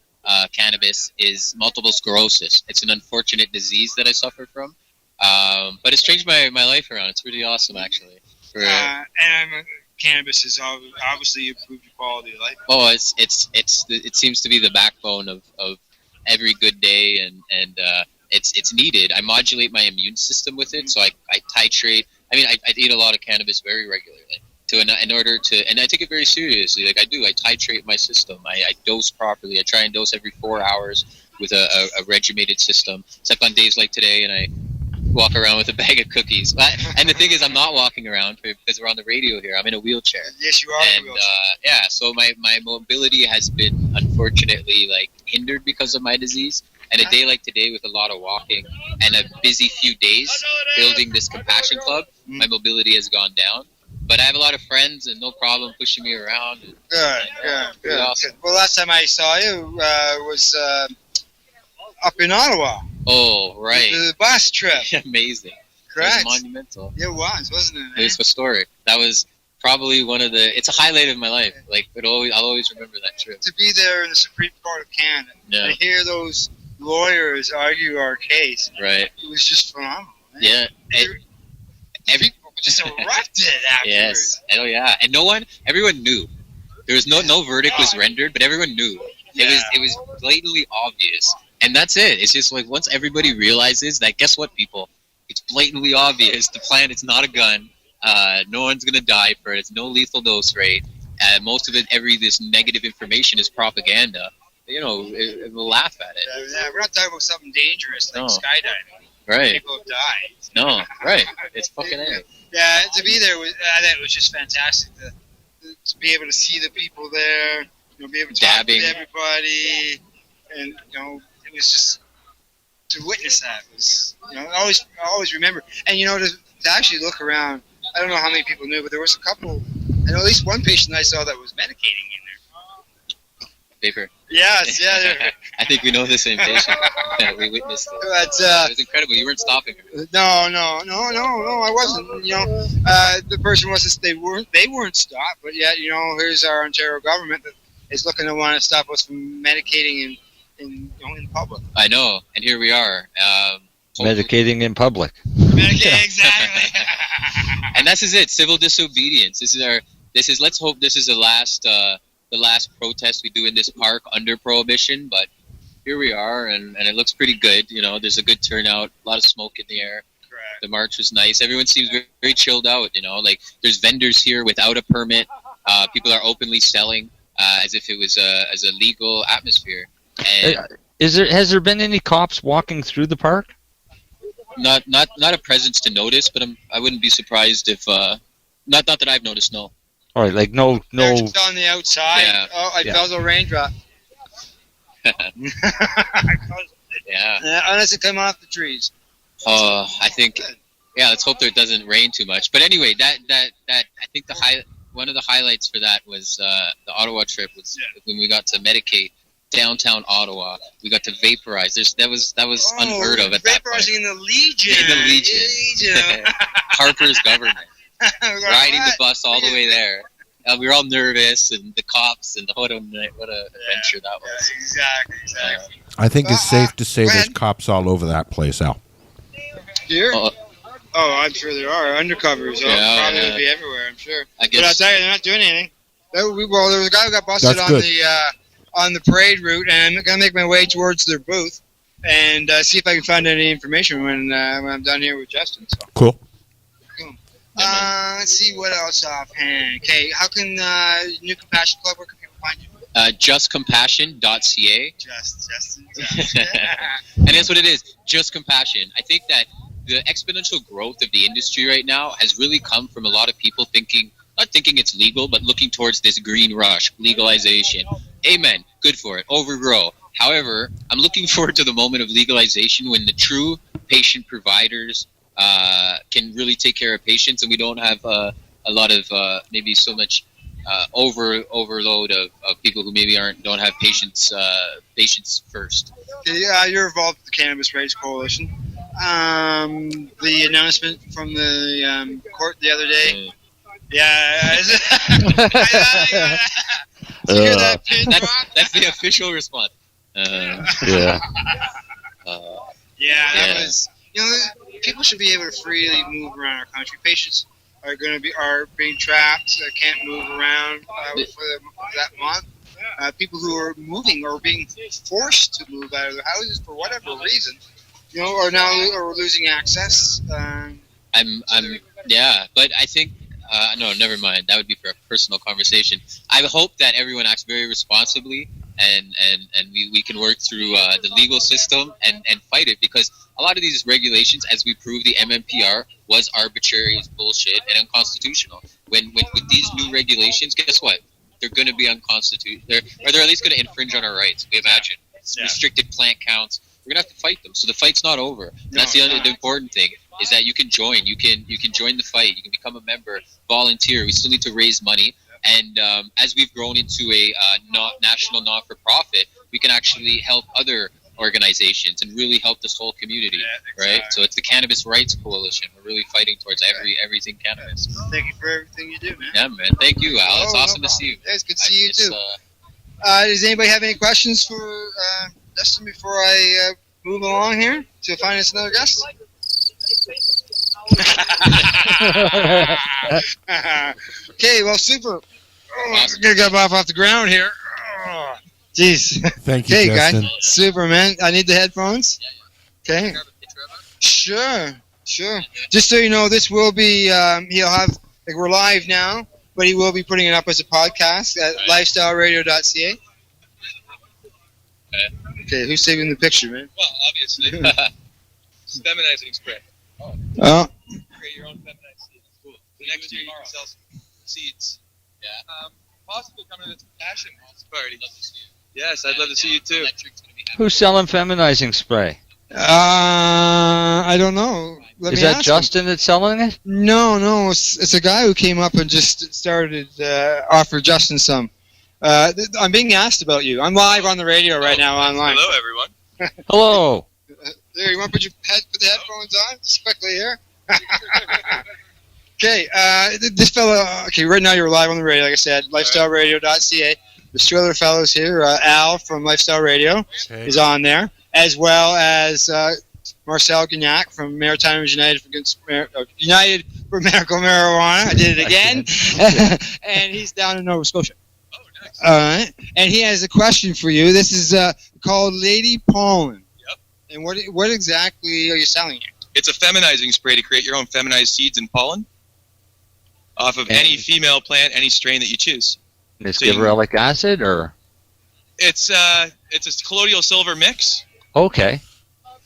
cannabis is multiple sclerosis. It's an unfortunate disease that I suffer from, but it's changed my life around. It's really awesome, actually. And cannabis has obviously improved your quality of life. Oh, it seems to be the backbone of every good day, and it's needed. I modulate my immune system with it, so I titrate. I mean, I eat a lot of cannabis very regularly in order to, and I take it very seriously. Like I do, I titrate my system. I dose properly. I try and dose every 4 hours with a regimented system. Except on days like today, and I walk around with a bag of cookies. And the thing is, I'm not walking around because we're on the radio here. I'm in a wheelchair. Yes, you are. And so my mobility has been unfortunately hindered because of my disease. And a day like today, with a lot of walking and a busy few days building this compassion club, my mobility has gone down. But I have a lot of friends and no problem pushing me around. Good. Awesome. Well, last time I saw you was up in Ottawa. Oh, right. The bus trip. Amazing. Correct. It was monumental. It was, wasn't it? It was historic. That was probably it's a highlight of my life. I'll always remember that trip. To be there in the Supreme Court of Canada and hear those lawyers argue our case. Right. It was just phenomenal. Man. Yeah. People just erupted afterwards. Yes. Oh, yeah. And everyone knew. There was no verdict was rendered, but everyone knew. Yeah. It was blatantly obvious. And that's it. It's just once everybody realizes that, guess what, people? It's blatantly obvious. The plant is not a gun. No one's going to die for it. It's no lethal dose rate. most of it, this negative information is propaganda. We'll laugh at it. Yeah, we're not talking about something dangerous like skydiving. Right. People have died. No, right. It's fucking it. Yeah, to be there was it was just fantastic to be able to see the people there, be able to talk to everybody, and it was just to witness that was I always remember, and to actually look around. I don't know how many people knew, but there was a couple, and at least one patient I saw that was medicating in there. Paper. Yes, yeah. I think we know the same patient. We witnessed it. It was incredible. You weren't stopping her. No, I wasn't. The person wasn't. They weren't stopped. But yet, here's our Ontario government that is looking to want to stop us from medicating in public. I know, and here we are. Medicating in public. Medicating, exactly. And this is it. Civil disobedience. Let's hope this is the last protest we do in this park under prohibition, but here we are, and it looks pretty good. There's a good turnout, a lot of smoke in the air. Correct. The march was nice. Everyone seems very, very chilled out. Like there's vendors here without a permit. People are openly selling as if it was a legal atmosphere. And has there been any cops walking through the park? Not a presence to notice, but I wouldn't be surprised if not that I've noticed. No. All right, like no. They're just on the outside. Yeah. Oh, I felt a raindrop. Yeah. Unless it come off the trees. I think. Yeah, let's hope there doesn't rain too much. But anyway, that I think one of the highlights for that was the Ottawa trip was when we got to medicate downtown Ottawa. We got to vaporize. That was unheard of at that point. Vaporizing in the Legion. In the Legion. Harper's government. Riding the bus all the way there. We were all nervous, and the cops, and what an adventure that was. Exactly. I think it's safe to say there's cops all over that place, Al. Here? I'm sure there are. Undercovers. Probably would be everywhere, I'm sure. I guess. But I'll tell you, they're not doing anything. There was a guy who got busted on the parade route, and I'm going to make my way towards their booth and see if I can find any information when I'm done here with Justin. So. Cool. Let's see what else offhand. Okay, how can New Compassion Club, where can people find you? JustCompassion.ca. Justin. And that's what it is, Just Compassion. I think that the exponential growth of the industry right now has really come from a lot of people not thinking it's legal, but looking towards this green rush, legalization. Amen. Good for it. Overgrow. However, I'm looking forward to the moment of legalization when the true patient providers can really take care of patients, and we don't have a lot of maybe so much overload of people who maybe don't have patients first. Yeah, you're involved with the Cannabis Rights Coalition. The announcement from the court the other day. Yeah. Did you hear that pin drop? That's the official response. Yeah. That was. People should be able to freely move around our country. Patients are being trapped, can't move around for that month. People who are moving or being forced to move out of their houses for whatever reason, are now losing access. But I think no, never mind. That would be for a personal conversation. I hope that everyone acts very responsibly, and we can work through the legal system and fight it, because a lot of these regulations, as we prove, the MMPR was arbitrary, is bullshit, and unconstitutional. When with these new regulations, guess what? They're going to be unconstitutional. They're at least going to infringe on our rights. We imagine restricted plant counts. We're going to have to fight them. So the fight's not over. That's the important thing, is that you can join. You can join the fight. You can become a member, volunteer. We still need to raise money. And as we've grown into a national not-for-profit, we can actually help other organizations and really help this whole community, right? So it's the Cannabis Rights Coalition. We're really fighting towards everything cannabis. Thank you for everything you do, man. Yeah, man. Thank you, Al. It's awesome to see you. Yeah, it's good to see you too. Does anybody have any questions for Justin before I move along here to find us another guest? Okay, well, super. I'm gonna get off the ground here. Jeez. Thank you, Justin. Guy. Super, man. I need the headphones. Okay. Sure. Just so you know, this will be. He'll have. We're live now, but he will be putting it up as a podcast at LifestyleRadio.ca. Okay, who's saving the picture, man? Well, obviously. Feminizing spray. Oh. Create your own feminized seeds. Cool. The next year you can sell some seeds. Yeah. Possibly coming to the passion party. Yes, I'd love to see you too. Who's selling feminizing spray? I don't know. Is that Justin that's selling it? No. It's a guy who came up and just started offer Justin some. I'm being asked about you. I'm live on the radio right now online. Hello, everyone. Hello. There, you want to put the headphones on just quickly here? Okay, this fella. Okay, right now you're live on the radio, like I said, LifestyleRadio.ca. The two other fellows here, Al from Lifestyle Radio is on there, as well as Marcel Gagnac from Maritime United for Medical Marijuana. I did it again. And he's down in Nova Scotia. Oh, nice. All right. And he has a question for you. This is called Lady Pollen. Yep. And what exactly are you selling here? It's a feminizing spray to create your own feminized seeds and pollen off of any female plant, any strain that you choose. It's gibberellic acid, or? It's a colloidal silver mix. Okay.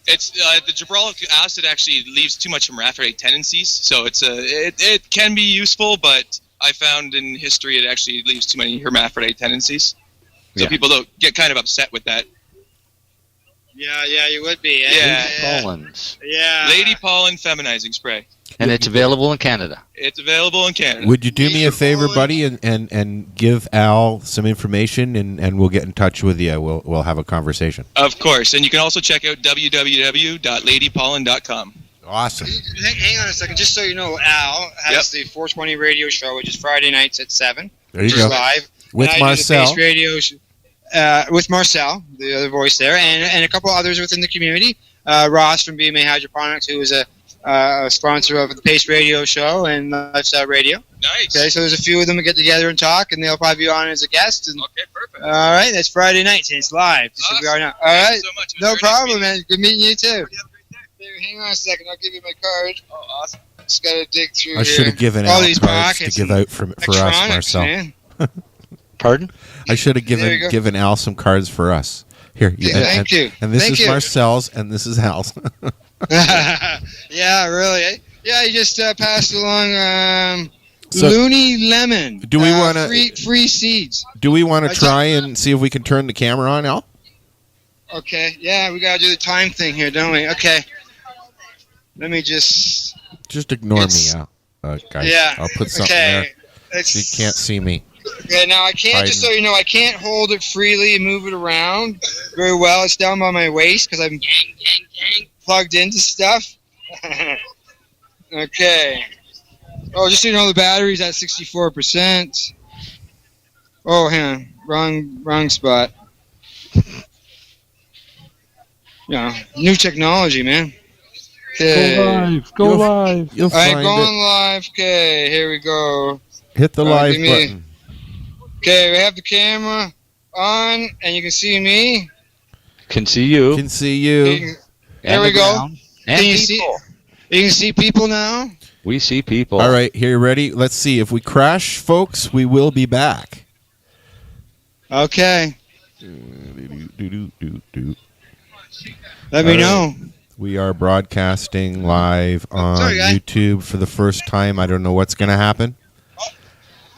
It's the gibberellic acid actually leaves too much hermaphrodite tendencies, so it can be useful, but I found in history it actually leaves too many hermaphrodite tendencies. So people don't get kind of upset with that. Yeah, you would be. Pollens. Yeah. Lady Pollen feminizing spray. And it's available in Canada. It's available in Canada. Would you do me a favor, buddy, and give Al some information, and we'll get in touch with you. We'll have a conversation. Of course. And you can also check out www.ladypollen.com. Awesome. Hang on a second. Just so you know, Al has the 420 radio show, which is Friday nights at 7. There you go. Live. With Marcel. Do the Pace radio with Marcel, the other voice there, and a couple others within the community. Ross from BMA Hydroponics, who is a sponsor of the Pace Radio Show and Lifestyle Radio. Nice. Okay, so there's a few of them that get together and talk, and they'll probably be on as a guest. And, okay, perfect. All right, that's Friday nights, and it's live. Just awesome. we are now. All right, so much. No problem, man. Good meeting you too. Hang on a second, I'll give you my card. Oh, awesome. Just gotta dig through. I should have given all Al these cards to give out for us, Marcel. Man. Pardon? I should have given Al some cards for us. Here, thank you. And this is Marcel's, and this is Al's. Yeah, really. Eh? Yeah, you just passed along Looney Lemon. Do we want to free seeds? Do we want to try and see if we can turn the camera on, Al? Okay. Yeah, we gotta do the time thing here, don't we? Okay. Let me just ignore me, Al. Guys. Yeah. I'll put something there. You can't see me. Okay, now I can't, just so you know, I can't hold it freely and move it around very well. It's down by my waist because I'm plugged into stuff. Okay. Oh, just so you know, the battery's at 64%. Oh, hang on. Wrong spot. Yeah, new technology, man. Okay. Go live. You'll All right, find going it. live. Okay, here we go. Hit the live button. Okay, we have the camera on, and you can see me. Can see you. Can see you. There we go. And Can you people. You can see people now. We see people. All right, here, ready? Let's see. If we crash, folks, we will be back. Okay. Let me know. We are broadcasting live on YouTube for the first time. I don't know what's going to happen.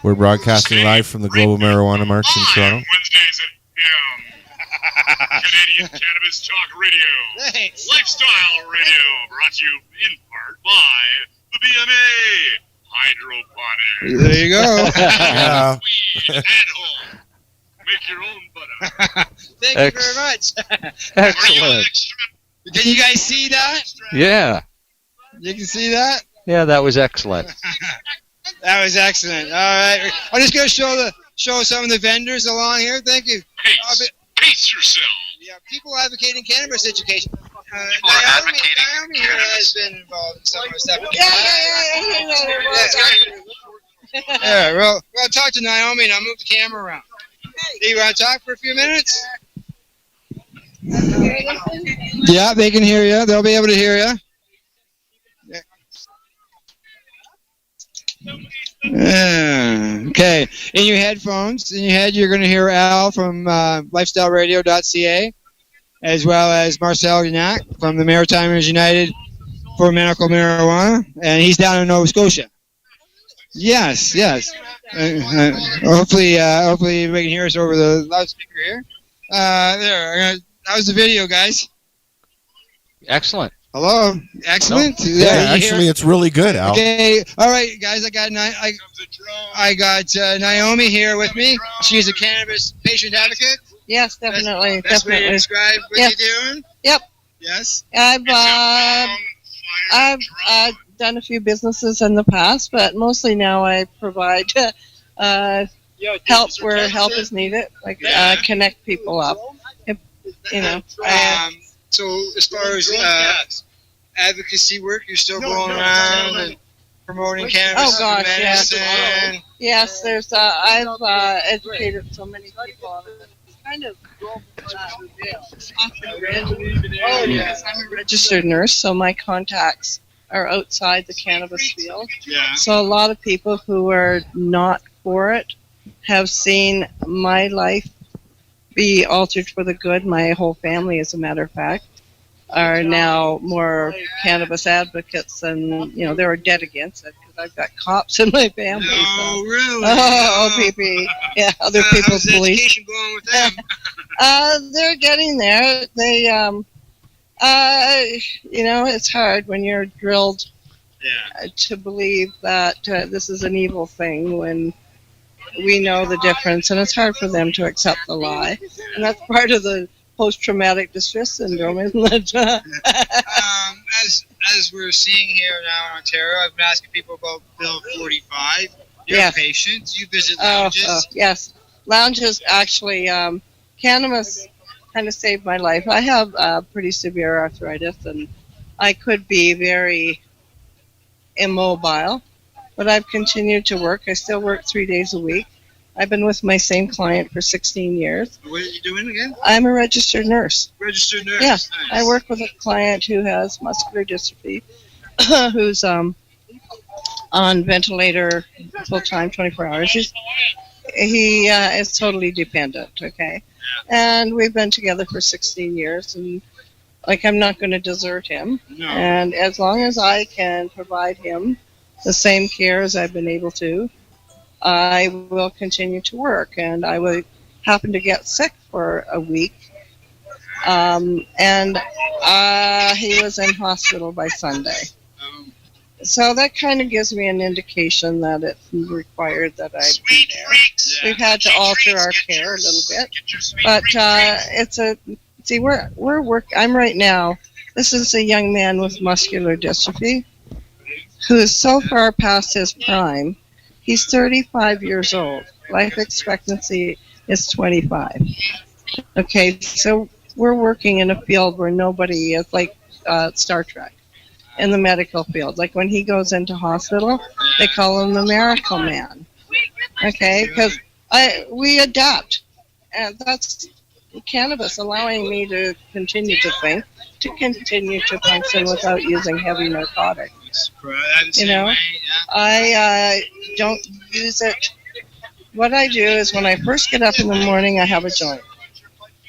We're broadcasting live from the Global Marijuana March in Toronto. Wednesdays at PM. Canadian Cannabis Talk Radio. Thanks. Lifestyle Radio, brought to you in part by the BMA Hydroponics. There you go. Yeah. Weed at home. Make your own butter. Thank you very much. Excellent. Can you guys see that? Yeah. You can see that? Yeah, that was excellent. That was excellent. All right. I'm just going to show some of the vendors along here. Thank you. Pace yourself. Yeah, people advocating cannabis education. advocating Naomi has been involved in some of the stuff. Yeah, well, I'll talk to Naomi and I'll move the camera around. Do you want to talk for a few minutes? Yeah, they can hear you. They'll be able to hear you. Yeah. Okay. In your headphones, in your head, you're going to hear Al from LifestyleRadio.ca, as well as Marcel Gignac from the Maritimers United for Medical Marijuana, and he's down in Nova Scotia. Yes. Hopefully everybody can hear us over the loudspeaker here. There. How's the video, guys? Excellent. Hello. Excellent. No. Yeah, actually, it's really good, Al. Okay. All right, guys. I got Naomi here with me. She's a cannabis patient advocate. Yes, definitely. Best way to describe what you're doing. Yep. Yes. I've done a few businesses in the past, but mostly now I provide help where help is needed, like connect people up. So as far as advocacy work, you're still going around and promoting cannabis medicine. Yes, there's. I've educated so many people on it. It's kind of because I'm a registered nurse, so my contacts are outside the cannabis field. Yeah. So a lot of people who are not for it have seen my life be altered for the good. My whole family, as a matter of fact, are now more cannabis advocates, and they're dead against it because I've got cops in my family. Oh, really? OPP. Yeah, other people's how's police. education going with them? They're getting there. They, it's hard when you're drilled to believe that this is an evil thing when we know the difference, and it's hard for them to accept the lie. And that's part of the post-traumatic distress syndrome, isn't it? As we're seeing here now in Ontario, I've been asking people about Bill 45. You're patients. You visit lounges. Yes. Lounges, actually, cannabis kind of saved my life. I have pretty severe arthritis, and I could be very immobile, but I've continued to work. I still work 3 days a week. I've been with my same client for 16 years. What are you doing again? I'm a registered nurse. Registered nurse. Yeah, Nice. I work with a client who has muscular dystrophy, who's on ventilator full-time, 24 hours. He is totally dependent, okay? And we've been together for 16 years, and I'm not going to desert him. No. And as long as I can provide him the same care as I've been able to, I will continue to work. And I would happen to get sick for a week, and he was in hospital by Sunday. So that kind of gives me an indication that it's required that I be there. We've had to alter our care a little bit, but I'm right now. This is a young man with muscular dystrophy who is so far past his prime. He's 35 years old. Life expectancy is 25. Okay, so we're working in a field where nobody is, like Star Trek, in the medical field. Like when he goes into hospital, they call him the Miracle Man. Okay, because we adapt, and that's cannabis allowing me to continue to think, to continue to function without using heavy narcotics. I don't use it. What I do is when I first get up in the morning, I have a joint.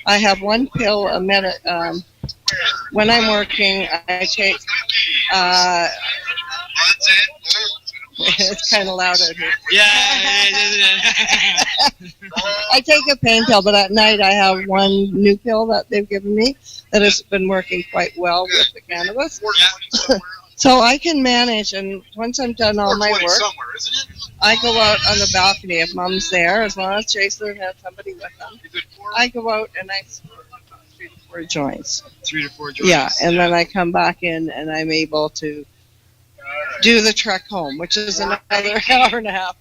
I have one pill a minute. When I'm working, I take. It's kind of loud out here. I take a pain pill, but at night I have one new pill that they've given me that has been working quite well with the cannabis. So I can manage, and once I'm done all my work, I go out on the balcony if Mom's there, as long as Jason has somebody with him. I go out and I smoke 3 to 4 joints. 3 to 4 joints. Yeah, and then I come back in and I'm able to do the trek home, which is another hour and a half.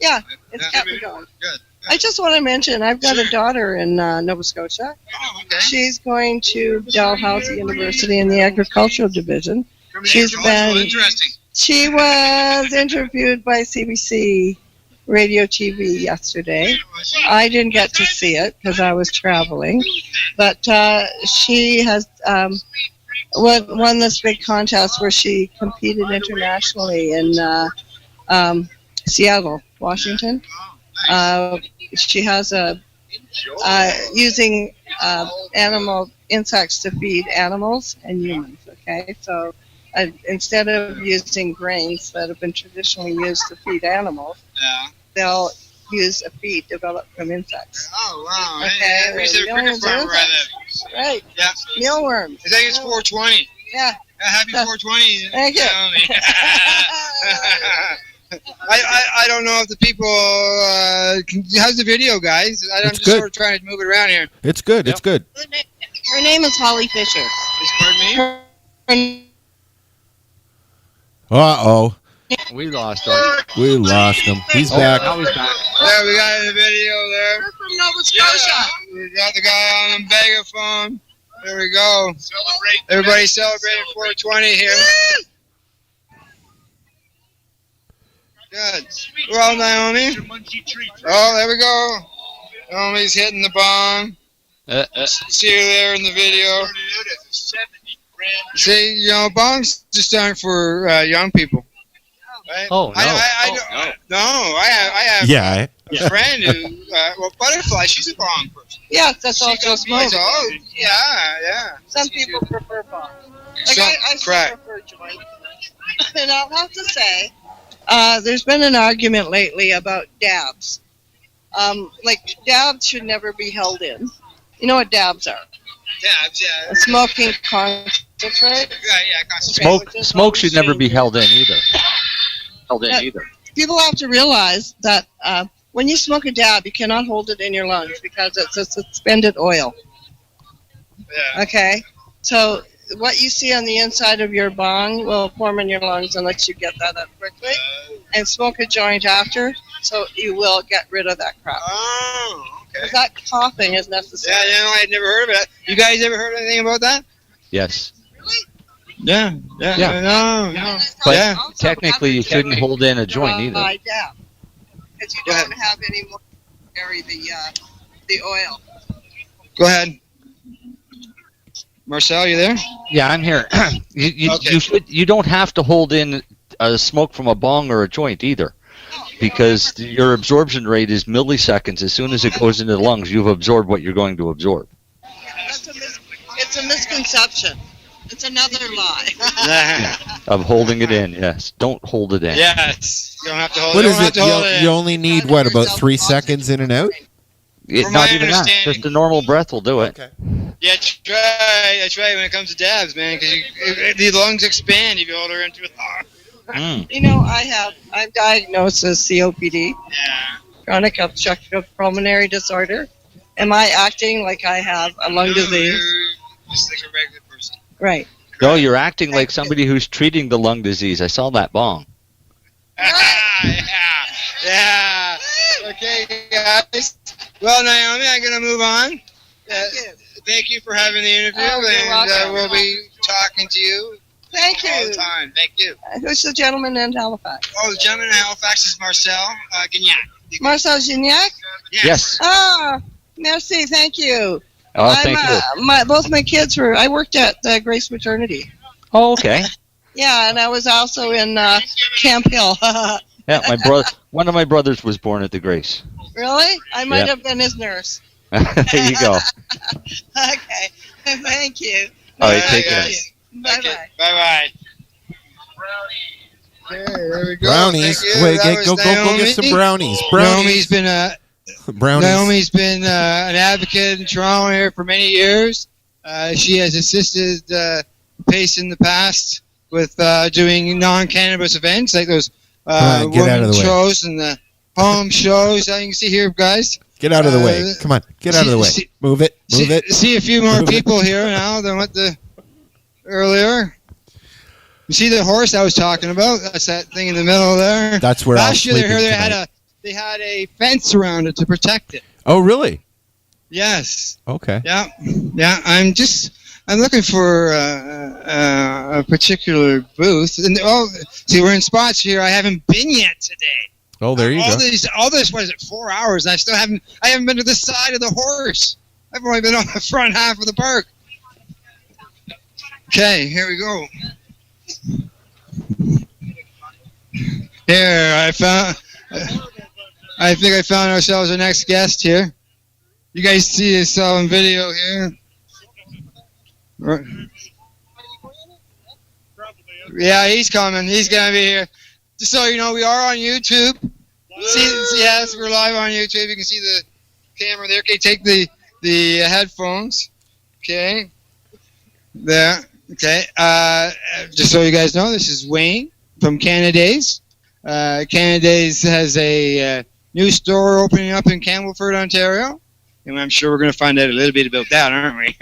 Yeah, it's kept me going. Good. I just want to mention, I've got a daughter in Nova Scotia. Oh, okay. She's going to Dalhousie University in the agricultural division. She was interviewed by CBC Radio TV yesterday. I didn't get to see it because I was traveling, but she has won this big contest where she competed internationally in Seattle, Washington. She has a using animal insects to feed animals and humans. Okay, so instead of using grains that have been traditionally used to feed animals, they'll use a feed developed from insects. Oh, wow. Okay, I wish they were cricket farm where I live. Right. Yeah. Mealworms. I think it's 420. Yeah. Happy 420. Thank you. I don't know if the people. How's the video, guys? I'm It's just good. sort of trying to move it around here. It's good. It's good. Her name is Holly Fisher. Pardon me? Uh-oh. We lost him. We lost him. He's back. Now he's back. There, we got the video there. We're from Nova Scotia. We got the guy on the megaphone. There we go. Everybody celebrating 420 here. Good. Well, Naomi. Oh, there we go. Naomi's hitting the bomb. See her there in the video. See, you know, bombs just aren't for young people. Right? Oh, no. I have Yeah. a friend who, well, Butterfly, she's a bomb person. Yes, that's also smoke. Oh, yeah. Some people prefer bombs. Like So- I still correct. prefer joint. And I'll have to say, there's been an argument lately about dabs. Like, dabs should never be held in. You know what dabs are? Dabs, yeah. A smoking concentrate. Yeah, Smoke should never be held in either. People have to realize that when you smoke a dab, you cannot hold it in your lungs because it's a suspended oil. Yeah. Okay? So what you see on the inside of your bong will form in your lungs unless you get that up quickly. And smoke a joint after, so you will get rid of that crap. Oh, okay. Because that coughing is necessary. Yeah, I had never heard of it. You guys ever heard anything about that? Yes. Yeah. No. But Yeah. technically, you shouldn't hold in a joint either. By dab. Because you don't have any more to carry the oil. Go ahead. Marcel, you there? Yeah, I'm here. You don't have to hold in smoke from a bong or a joint either, because your absorption rate is milliseconds. As soon as it goes into the lungs, you've absorbed what you're going to absorb. It's a misconception. It's another lie. Of holding it in, yes. Don't hold it in. Yes. You don't have to hold What it. is it? You only need, what, about 3 seconds in and out? From Not my even that. understanding- Just a normal breath will do it. Okay. Yeah, that's right when it comes to dabs, man, because the lungs expand if you hold her into a thought. You know, I'm diagnosed as COPD, chronic obstructive pulmonary disorder. Am I acting like I have a lung disease? Just like a regular person. Right. No, you're acting like somebody who's treating the lung disease. I saw that bong. Yeah. Okay, guys. Well, Naomi, I'm going to move on. Thank you for having the interview, and we'll be talking to you Thank you. all the time. Thank you. Who's the gentleman in Halifax? Oh, the gentleman in Halifax is Marcel Gignac. Marcel Gignac? Yes. Ah, merci, thank you. Oh, thank you. Both my kids I worked at Grace Maternity. Oh, okay. Yeah, and I was also in Camp Hill. Yeah, one of my brothers was born at the Grace. Really? I might have been his nurse. There you go. Okay, thank you. All right, take care. Bye-bye. Bye-bye. Okay, there we go. Brownies. Thank you. Wait, That go was get some brownies. Naomi's been Brownies. an advocate in Toronto here for many years. She has assisted Pace in the past with doing non-cannabis events like those women shows and the home shows. You can see here, guys. Get out of the way. Come on. Get out of the way. Move it. See a few more people here now than what earlier. You see the horse I was talking about? That's that thing in the middle there. That's where last year they had a fence around it to protect it. Oh, really? Yes. Okay. Yeah. I'm looking for a particular booth. And see, we're in spots here I haven't been yet today. Oh, there you go. All this, what is it, 4 hours? And I haven't been to this side of the horse. I've only been on the front half of the park. Okay, here we go. Here, I think I found ourselves our next guest here. You guys see us on video here? Yeah, he's coming. He's going to be here. Just so you know, we are on YouTube. Yes, we're live on YouTube. You can see the camera there. Okay, take the headphones. Okay. There. Okay. Just so you guys know, this is Wayne from Canada's. Canada's has a new store opening up in Campbellford, Ontario. And I'm sure we're going to find out a little bit about that, aren't we?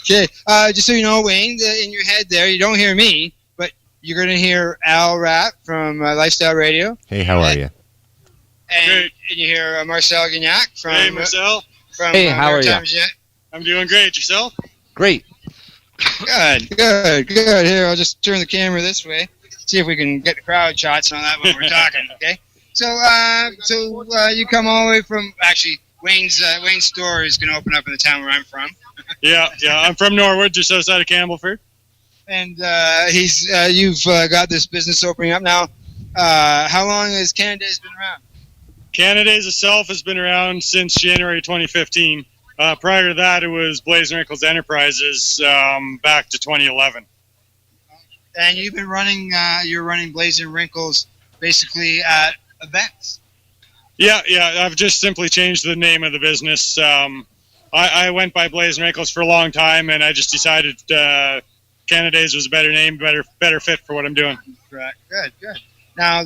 Okay. Just so you know, Wayne, in your head there, you don't hear me, but you're going to hear Al Rapp from Lifestyle Radio. Hey, how are you? And you hear Marcel Gignac from... Hey, Marcel. Hey, how are you? I'm doing great. Yourself? Great. Good. Here, I'll just turn the camera this way. See if we can get the crowd shots on that when we're talking, okay? So you come all the way from... Actually, Wayne's store is going to open up in the town where I'm from. Yeah. I'm from Norwood, just outside of Campbellford. And you've got this business opening up now. How long has Canada's been around? Canada's itself has been around since January 2015. Prior to that, it was Blaze and Wrinkles Enterprises back to 2011. And you've been running, you're running Blaze and Wrinkles basically at events. Yeah. I've just simply changed the name of the business. I went by Blaze and Wrinkles for a long time, and I just decided Canada's was a better name, better fit for what I'm doing. Correct. Good. Now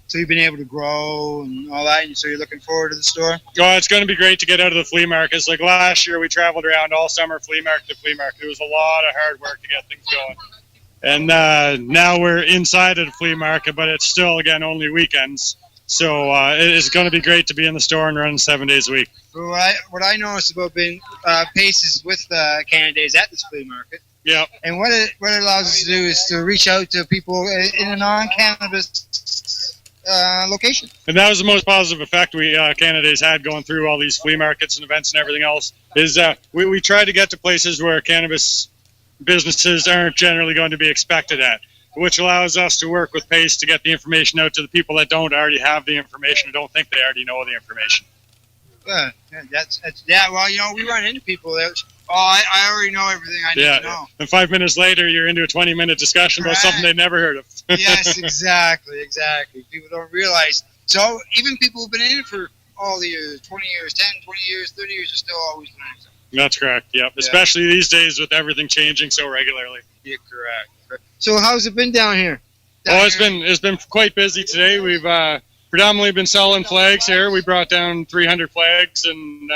so you've been able to grow and all that, and so you're looking forward to the store? Oh, it's going to be great to get out of the flea markets. Like last year, we traveled around all summer, flea market to flea market. It was a lot of hard work to get things going. And now we're inside of the flea market, but it's still, again, only weekends. So it is going to be great to be in the store and running 7 days a week. Well, what I noticed about being Paces with Canada's at this flea market, yeah, and what it allows us to do is to reach out to people in a non-cannabis location. And that was the most positive effect Canada's had going through all these flea markets and events and everything else, is we try to get to places where cannabis businesses aren't generally going to be expected at, which allows us to work with Pace to get the information out to the people that don't already have the information or don't think they already know the information. Good. Well, we run into people that, I already know everything I need to know. And 5 minutes later, you're into a 20-minute discussion about something they've never heard of. Yes, exactly. People don't realize. So even people who've been in it for all the years, 20 years, 10, 20 years, 30 years, are still always learning something. That's correct, yep. Especially these days with everything changing so regularly. Yeah, correct. So how's it been down here? It's been quite busy today. We've predominantly been selling flags here. We brought down 300 flags, and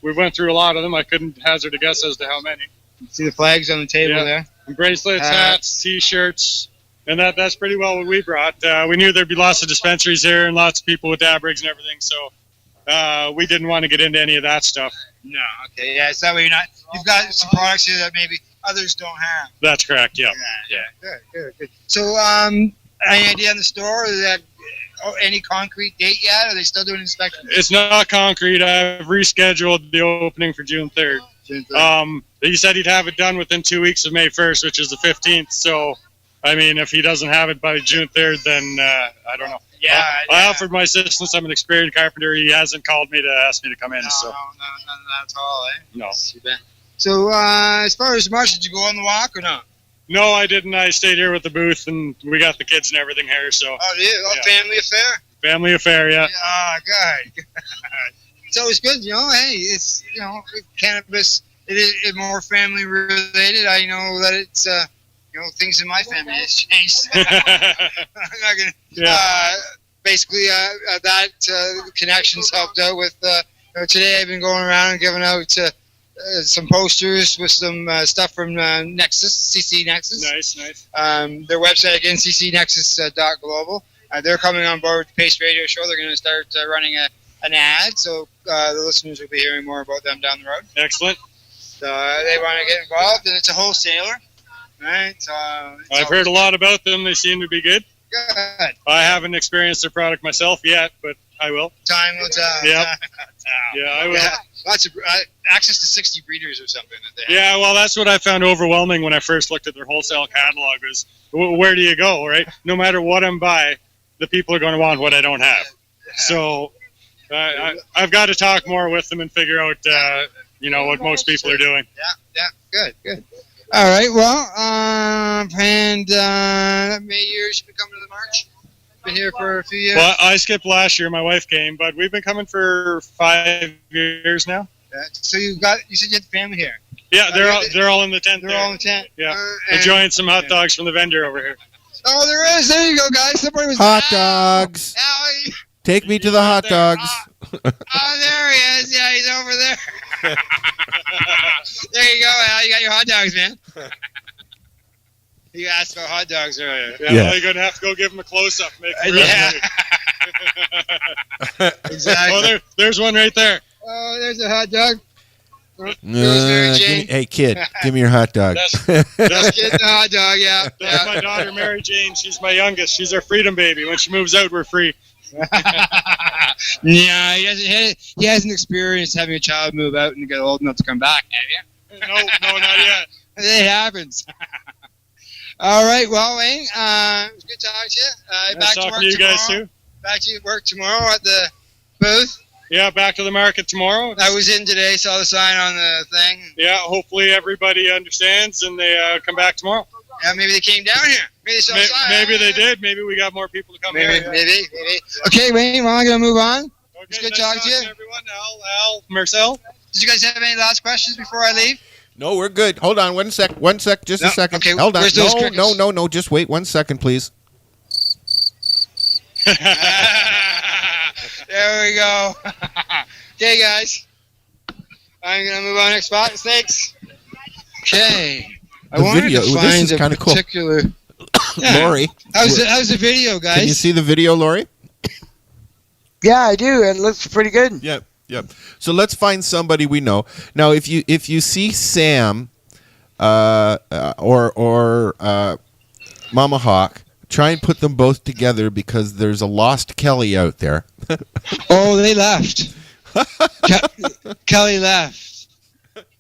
we went through a lot of them. I couldn't hazard a guess as to how many. See the flags on the table there? And bracelets, hats, T-shirts, and that's pretty well what we brought. We knew there'd be lots of dispensaries here and lots of people with dab rigs and everything, so we didn't want to get into any of that stuff. No, okay, yeah, so that way you've got some products here that maybe others don't have. That's correct, yeah. Good. So, any idea on the store? Is that any concrete date yet? Are they still doing inspections? It's not concrete. I've rescheduled the opening for June 3rd. He said he'd have it done within 2 weeks of May 1st, which is the 15th. So, I mean, if he doesn't have it by June 3rd, then I don't know. I offered my assistance. I'm an experienced carpenter. He hasn't called me to ask me to come in. No, none at all, eh? No. So, as far as March, did you go on the walk or not? No, I didn't. I stayed here with the booth, and we got the kids and everything here. So. Oh, do you? Family affair? Family affair, yeah. Good. So it's good, Hey, it's cannabis. It is more family related. I know that it's things in my family has changed. I'm not gonna. Basically, that connections helped out with. Today I've been going around and giving out some posters with some stuff from Nexus, CC Nexus. Nice. Their website again, ccnexus.global. They're coming on board with the Pace Radio Show. They're going to start running an ad, so the listeners will be hearing more about them down the road. Excellent. So they want to get involved, and it's a wholesaler. Right? I've heard a lot about them. They seem to be good. Good. I haven't experienced their product myself yet, but I will. Time will tell. Yep. Yeah, I will. Yeah, lots of access to 60 breeders or something. That they have. Yeah, well, that's what I found overwhelming when I first looked at their wholesale catalog was, where do you go, right? No matter what I'm buying, the people are going to want what I don't have. So I've got to talk more with them and figure out, what most people are doing. Yeah, good. All right, well, and May year should be coming to the March. Been here for a few years. Well, I skipped last year. My wife came, but we've been coming for 5 years now. So you said you had family here. Yeah, they're all in the tent. They're all in the tent. Yeah, enjoying some hot dogs from the vendor over here. Oh, there is. There you go, guys. Somebody was Hot dogs. Ow. Take me to the hot dogs. Oh, there he is. Yeah, he's over there. There you go, Al. You got your hot dogs, man. You asked about hot dogs earlier. Yeah. Well, you're going to have to go give them a close-up. Exactly. Oh, there's one right there. Oh, there's a hot dog. Mary Jane. Hey, kid, give me your hot dog. Just getting the hot dog, yeah. That's my daughter, Mary Jane. She's my youngest. She's our freedom baby. When she moves out, we're free. Yeah, he hasn't experienced having a child move out and get old enough to come back, have you? No, not yet. It happens. All right, well, Wayne, it was good talking to you. Nice talking to you guys, too. Back to work tomorrow at the booth. Yeah, back to the market tomorrow. I was in today, saw the sign on the thing. Yeah, hopefully everybody understands and they come back tomorrow. Yeah, maybe they came down here. Maybe they saw the sign. Maybe they did. Maybe we got more people to come here. Maybe. Okay, Wayne, well, I'm going to move on. Okay, it's good talking to you. Everyone. Al, Marcel. Did you guys have any last questions before I leave? No, we're good. Hold on one sec, just a second. Okay, hold on. where's those crickets? No, just wait 1 second, please. There we go. Okay, guys. I'm going to move on next spot. Thanks. Okay. I wanted to find this is kind of cool. Lori. How's the video, guys? Can you see the video, Lori? Yeah, I do. It looks pretty good. Yep. So let's find somebody we know. Now, if you see Sam or Mama Hawk, try and put them both together because there's a lost Kelly out there. Oh, they left. Kelly left.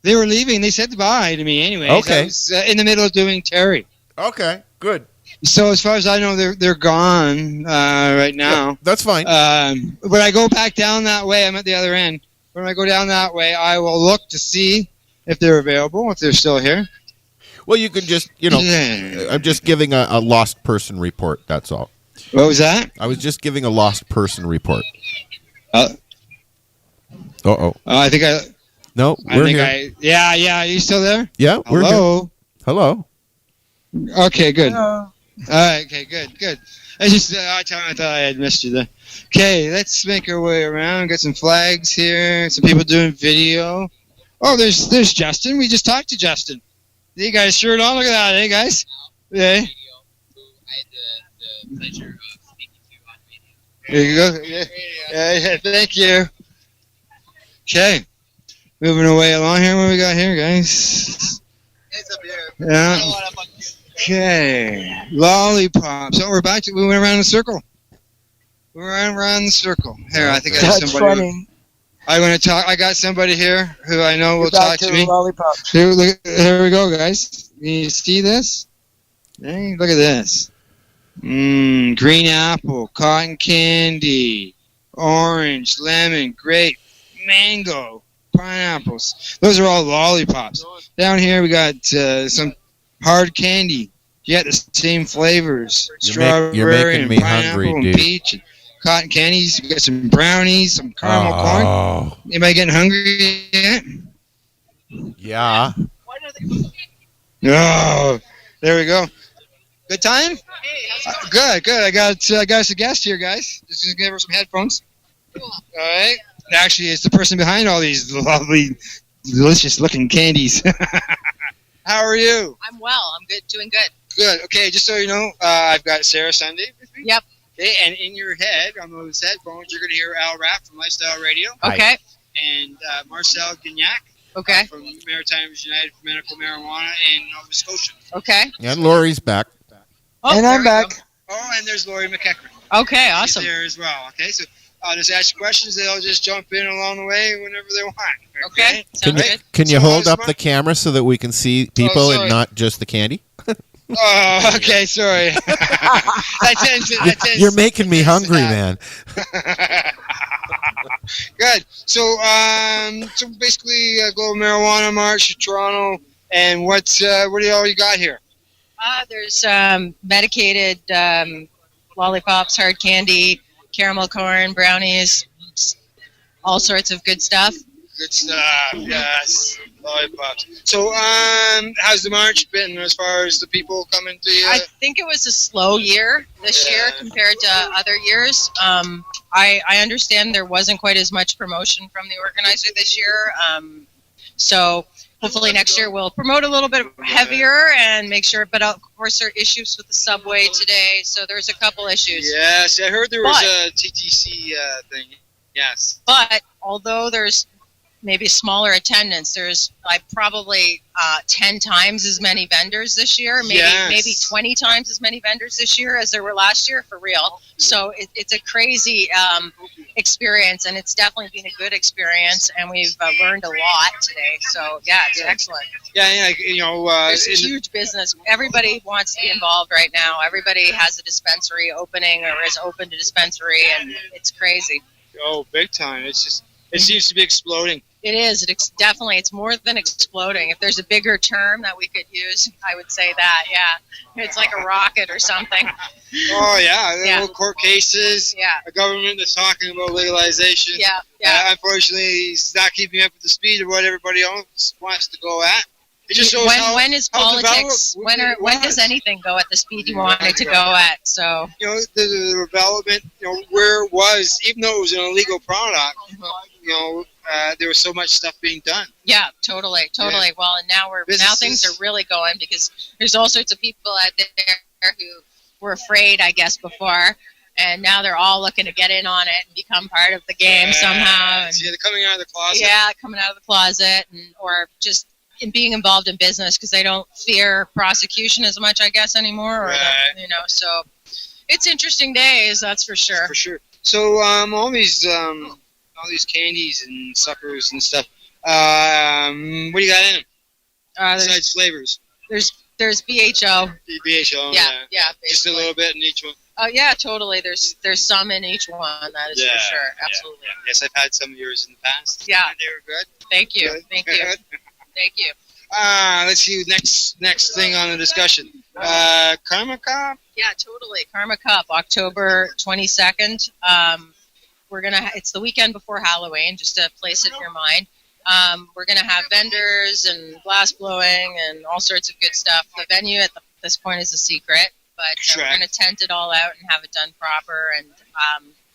They were leaving. They said goodbye to me anyway. Okay. I was in the middle of doing Terry. Okay, good. So as far as I know, they're gone right now. Yeah, that's fine. When I go back down that way, I'm at the other end. When I go down that way, I will look to see if they're available, if they're still here. Well, you can just, I'm just giving a lost person report, that's all. What was that? I was just giving a lost person report. Uh-oh. I think I... No, we're here. Yeah, are you still there? Yeah, we're here. Hello. Okay, good. Hello. All right, okay, good. I thought I had missed you there. Okay, let's make our way around. Got some flags here. Some people doing video. Oh, there's Justin. We just talked to Justin. You guys shirt on. Look at that, hey guys. Yeah. I had the pleasure of speaking to on There radio. you go. Yeah, thank you. Okay, moving away along here. What we got here, guys? Yeah. Okay, lollipops. So we went around the circle. We went around the circle. Here, I think I got somebody. That's funny. I want to talk. I got somebody here who I know will talk to me. Lollipops. Here we go, guys. Can you see this? Hey, look at this. Green apple, cotton candy, orange, lemon, grape, mango, pineapples. Those are all lollipops. Down here we got some hard candy. You got the same flavors. Strawberry making and me pineapple hungry, and dude. peach and cotton candies. We got some brownies, some caramel corn. Anybody getting hungry yet? Yeah. Oh, there we go. Good time? Good. I got us a guest here, guys. Just gonna give her some headphones. Cool. All right. Actually, it's the person behind all these lovely, delicious-looking candies. How are you? I'm well. I'm good. Doing good. Good. Okay, just so you know, I've got Sarah Sunday with me. Yep. Okay, and in your head, on those headphones, you're going to hear Al Rapp from Lifestyle Radio. Okay. And Marcel Gignac. Okay. From Maritimes United for Medical Marijuana in Nova Scotia. Okay. And Lori's back. Oh, and I'm back. Oh, and there's Lori McEachran. Okay, awesome. She's there as well. Okay, so I'll just ask you questions. They'll just jump in along the way whenever they want. Okay, sounds good. Can you So, hold how's up my- the camera so that we can see people sorry. and not just the candy? Oh, okay, sorry. You're making me hungry, man. Good. So basically, Global Marijuana March in Toronto, and what do you all you got here? There's medicated lollipops, hard candy, caramel corn, brownies, all sorts of good stuff. Good stuff. Yes, lollipops. So how's the march been as far as the people coming to you? I think it was a slow year this year compared to other years. I understand there wasn't quite as much promotion from the organizer this year. So hopefully next year we'll promote a little bit heavier and make sure. But of course there are issues with the subway today. So there's a couple issues. Yes, I heard there was a TTC thing. Yes. But although there's maybe smaller attendance, there's like probably 10 times as many vendors this year, maybe 20 times as many vendors this year as there were last year, for real. So it's a crazy experience, and it's definitely been a good experience, and we've learned a lot today. So yeah, it's excellent. Yeah, you know, there's a huge business. Everybody wants to be involved right now. Everybody has a dispensary opening or is open to dispensary, and it's crazy. Oh, big time! It seems to be exploding. It is. Definitely. It's more than exploding. If there's a bigger term that we could use, I would say that. Yeah, it's like a rocket or something. Oh yeah, little court cases. Yeah, a government that's talking about legalization. Yeah. Unfortunately, he's not keeping up with the speed of what everybody else wants to go at. It just shows when is politics? When does anything go at the speed you want it to go at? So you know the development. You know where it was, even though it was an illegal product. You know. There was so much stuff being done. Yeah, totally. Yeah. Well, and now things are really going because there's all sorts of people out there who were afraid, I guess, before, and now they're all looking to get in on it and become part of the game somehow. And, they're coming out of the closet. Yeah, coming out of the closet, or just in being involved in business because they don't fear prosecution as much, I guess, anymore. Or so it's interesting days, that's for sure. For sure. So all these candies and suckers and stuff. What do you got in them? Besides flavors? There's BHO. BHO. Yeah. Just a little bit in each one. Oh yeah, totally. There's some in each one. That is for sure. Absolutely. Yeah. Yes, I've had some of yours in the past. Yeah. They were good. Thank you. Good. Thank you. Thank you. Let's see. Next thing on the discussion. Karma Cup. Yeah, totally. Karma Cup, October 22nd. It's the weekend before Halloween, just to place it in your mind. We're gonna have vendors and glass blowing and all sorts of good stuff. The venue at this point is a secret, but we're gonna tent it all out and have it done proper. And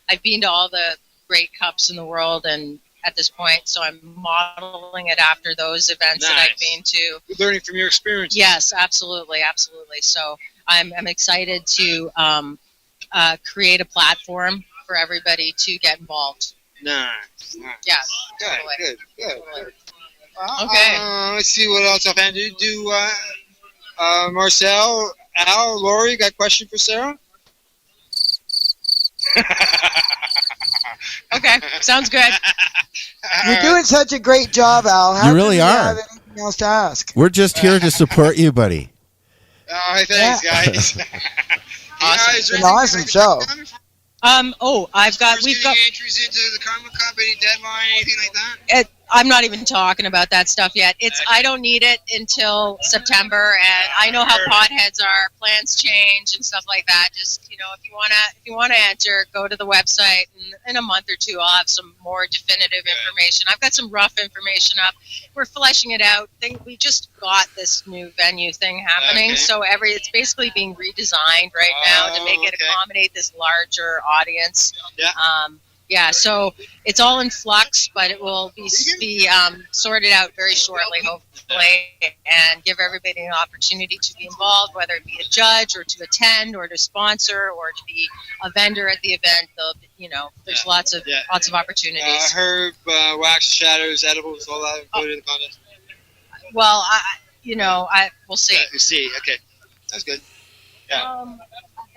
I've been to all the great cups in the world, and at this point, so I'm modeling it after those events that I've been to. Learning from your experience. Yes, absolutely. So I'm excited to create a platform for everybody to get involved. Nice. Yeah. Good. Totally. Okay. Let's see what else I've had to do. Marcel, Al, Lori, got a question for Sarah? Okay, sounds good. You're doing such a great job, Al. How You really can are. Have anything else to ask? We're just here to support you, buddy. Oh, thanks, guys. Awesome. An awesome show. We've got entries into the Karma Cup, any deadline, anything like that? I'm not even talking about that stuff yet. I don't need it until September, and I know how potheads are. Plans change and stuff like that. Just if you wanna enter, go to the website, and in a month or two, I'll have some more definitive information. I've got some rough information up. We're fleshing it out. We just got this new venue thing happening, so it's basically being redesigned right now to make it accommodate this larger audience. Yeah. So it's all in flux, but it will be sorted out very shortly, hopefully, and give everybody an opportunity to be involved, whether it be a judge or to attend or to sponsor or to be a vendor at the event. There's lots of opportunities. Herb, wax, shadows, edibles, all that included in the contest. Well, we'll see. We'll see. Okay, that's good. Yeah.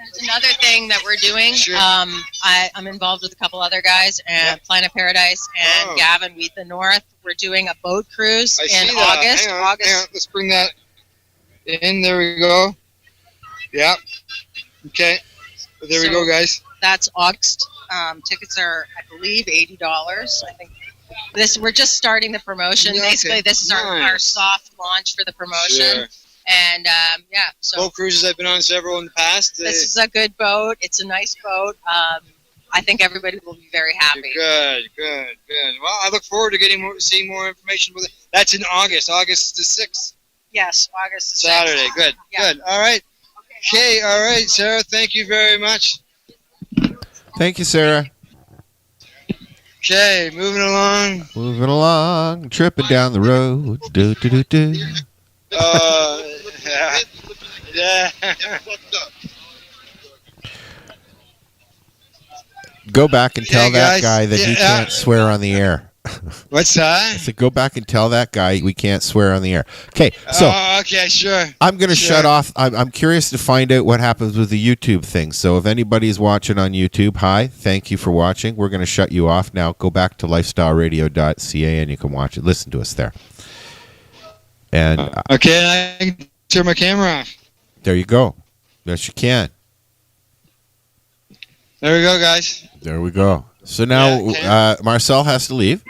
There's another thing that we're doing. Sure. I'm involved with a couple other guys, and Planet Paradise and Gavin Wheat the North. We're doing a boat cruise I in see that. August. Hang on. Let's bring that in. There we go. Yeah. Okay. There we go, guys. That's August. Tickets are, I believe, $80. I think we're just starting the promotion. Yeah, Basically, this is our soft launch for the promotion. Sure. And so Boat cruises, I've been on several in the past. this is a good boat. It's a nice boat. I think everybody will be very happy. Good. Well, I look forward to seeing more information with it. That's in August the 6th. Yes, August the 6th. Saturday. Good. All right. Okay. All right, Sarah. Thank you very much. Thank you, Sarah. Okay, moving along. Tripping down the road. Do do do do. Yeah. Go back and tell that guys. guy that he can't swear on the air. What's that? I said, go back and tell that guy we can't swear on the air. Okay, so okay, sure. I'm going to shut off. I'm curious to find out what happens with the YouTube thing. So if anybody's watching on YouTube, hi, thank you for watching. We're going to shut you off now. Go back to LifestyleRadio.ca and you can watch it. Listen to us there. And okay, I can turn my camera off. There you go. Yes, you can. There we go, guys. There we go. So now Marcel has to leave.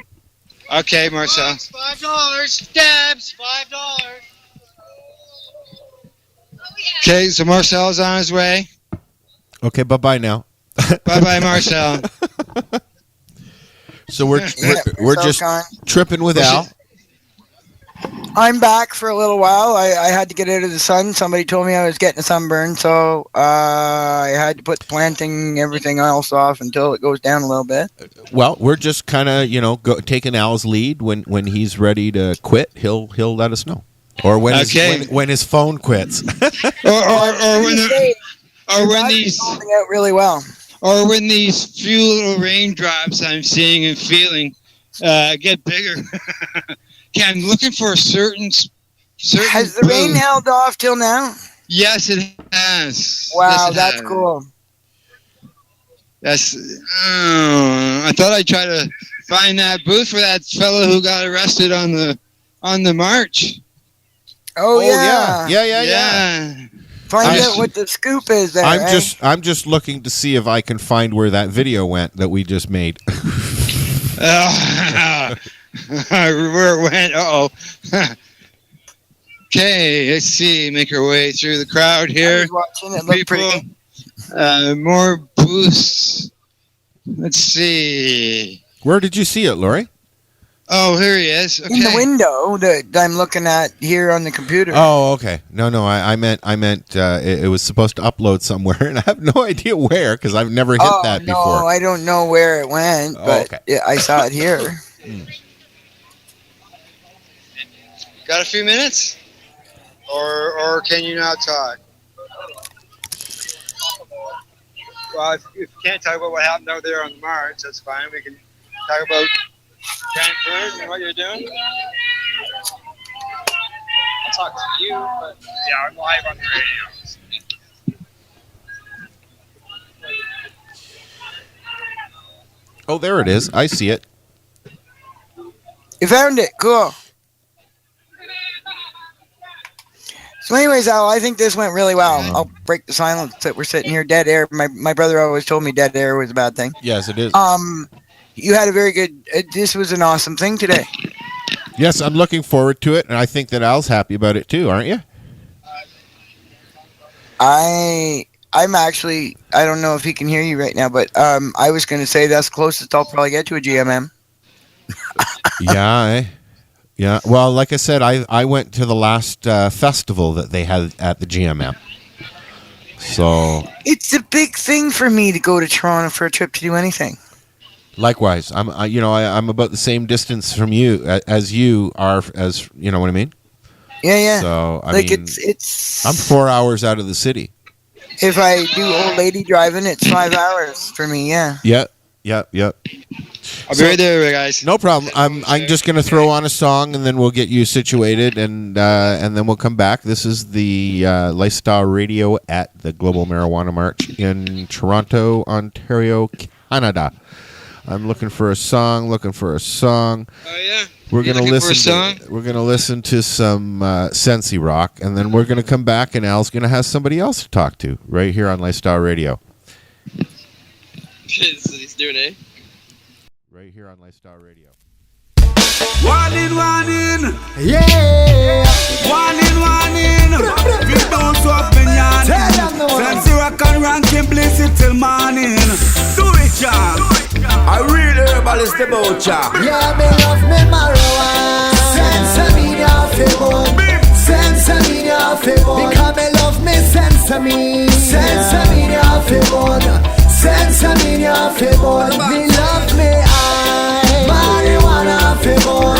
Okay, Marcel. $5. Dabs. $5. Okay, so Marcel's on his way. Okay, bye-bye now. Bye-bye, Marcel. So we're just tripping with Al. I'm back for a little while. I had to get out of the sun. Somebody told me I was getting a sunburn, so I had to put the planting everything else off until it goes down a little bit. Well, we're just kind of taking Al's lead. When he's ready to quit, he'll let us know, or when his phone quits, or when these holding out really well, or when these few little raindrops I'm seeing and feeling get bigger. Okay, I'm looking for a certain. Has the rain held off till now? Yes, it has. Wow, yes, that's cool. That's. I thought I'd try to find that booth for that fellow who got arrested on the march. Oh yeah. Find out what the scoop is there. I'm just looking to see if I can find where that video went that we just made. Where it went? Okay, let's see. Make our way through the crowd here. I was watching it. Looked pretty. More booths. Let's see. Where did you see it, Lori? Oh, here he is. Okay. In the window that I'm looking at here on the computer. Oh, okay. No, I meant it was supposed to upload somewhere, and I have no idea where because I've never hit that before. No, I don't know where it went, but I saw it here. Got a few minutes? Or can you not talk? Well, if you can't talk about what happened out there on the march, that's fine. We can talk about Vancouver and what you're doing. I'll talk to you, but yeah, I'm live on the radio. Oh, there it is. I see it. You found it. Cool. So anyways, Al, I think this went really well. I'll break the silence that we're sitting here dead air. My brother always told me dead air was a bad thing. Yes, it is. You had a very good, this was an awesome thing today. Yes, I'm looking forward to it, and I think that Al's happy about it too, aren't you? I'm actually, I don't know if he can hear you right now, but I was going to say that's the closest I'll probably get to a GMM. Yeah. Well, like I said, I went to the last festival that they had at the GMM. So it's a big thing for me to go to Toronto for a trip to do anything. Likewise, I'm about the same distance from you as you are, as you know what I mean. Yeah. So I mean, it's I'm 4 hours out of the city. If I do old lady driving, it's 5 hours for me. Yeah. Yeah. Yep. I'll be right there, guys. No problem. I'm just going to throw on a song, and then we'll get you situated, and then we'll come back. This is the Lifestyle Radio at the Global Marijuana March in Toronto, Ontario, Canada. I'm looking for a song. Oh yeah. We're You gonna looking for a listen. song? We're gonna listen to some Sensi rock, and then we're gonna come back, and Al's gonna have somebody else to talk to right here on Lifestyle Radio. He's doing it. Right here on Lifestyle Radio. One in, yeah. One in. We don't swap in yarn. Sensi rock and ranking, bliss it till morning. Do it, John. I read herbalist about ya. Yeah, me love me marijuana. Sensamina fibon. Sensamina fibon. Because me love me sesame. Sensamina fibon. Sensamina fibon. Me love me I. Marijuana fibon.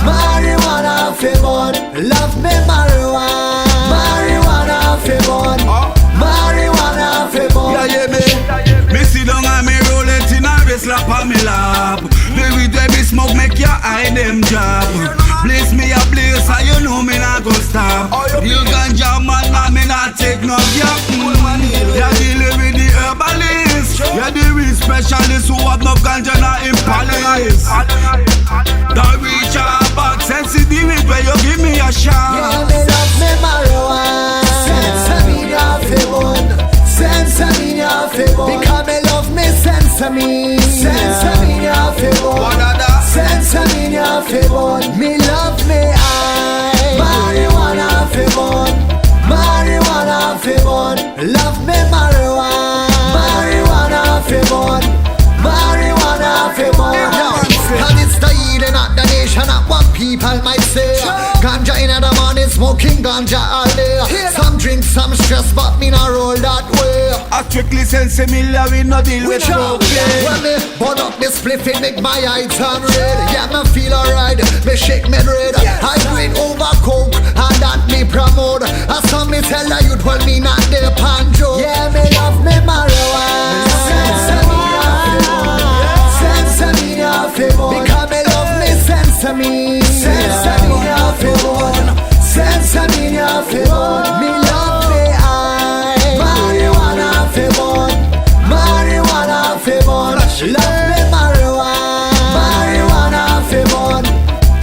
Marijuana fibon. Love me marijuana. Marijuana fibon. Marijuana fibon. Yeah, me sit down and me roll it in a slap on me lap. Baby, baby, smoke make your eye them job. Place me a place, so you know me not go stop. You ganja man, man, me not take no gap. You're dealing with the herbalist. You're the real specialist who have no ganja not in palace. Don't reach out back, sensitive where you give me a shot. Yeah, me love me marijuana. Sensamina fibon. Sensamina fibon. Because me love me sesame. Sensamina fibon. Sensamina fibon. Me love me I. Marijuana fibon. Marijuana fibon. Love me marijuana. Marijuana fibon. Marijuana fibon. And it's the healing of the nation, not what people might say. Ganja in the morning, smoking ganja all day. Some drink, some stress, but me not roll that way. I strictly sense me love, we no deal with smoke. When me burn up this spliff, it make my eyes turn red. Yeah, me feel alright, me shake me red. I do it over coke, and that me promote. As some me tell her, you'd hold me not there, panjo. Yeah, me love me marijuana. Sensamina fibon. Because me love me sesame. Sensamina fibon. Sensamina fibon. Me love me I. Marijuana fibon. Marijuana fibon. Love me marijuana. Marijuana fibon.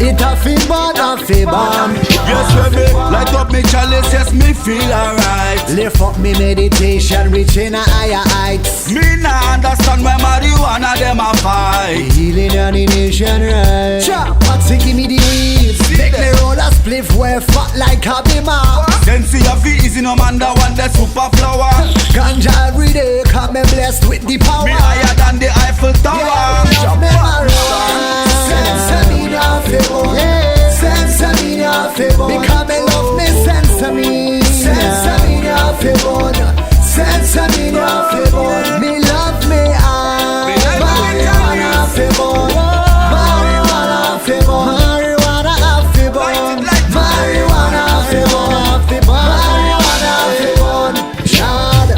It a fibon, a fibon. Yes, baby, light up me chalice, yes, me feel alright. Lift up me meditation, reaching a higher heights. Me nah understand where marijuana them a fight. Healing the nation, right? Chop, Patsy, give me the weeds. Make me roll a spliff where fat like a bima. Then see your feet easy, no man that want the super flower. Ganja every day, come me blessed with the power. Me higher than the Eiffel Tower. Yeah, me marijuana. Sensamina fibon. Sensamina fibon. Because me love me sesame. Sensamina fibon. Sensamina fibon. Me love me I. Marijuana fibon. Marijuana fibon. Marijuana fibon. Marijuana fibon. Marijuana fibon. Shad.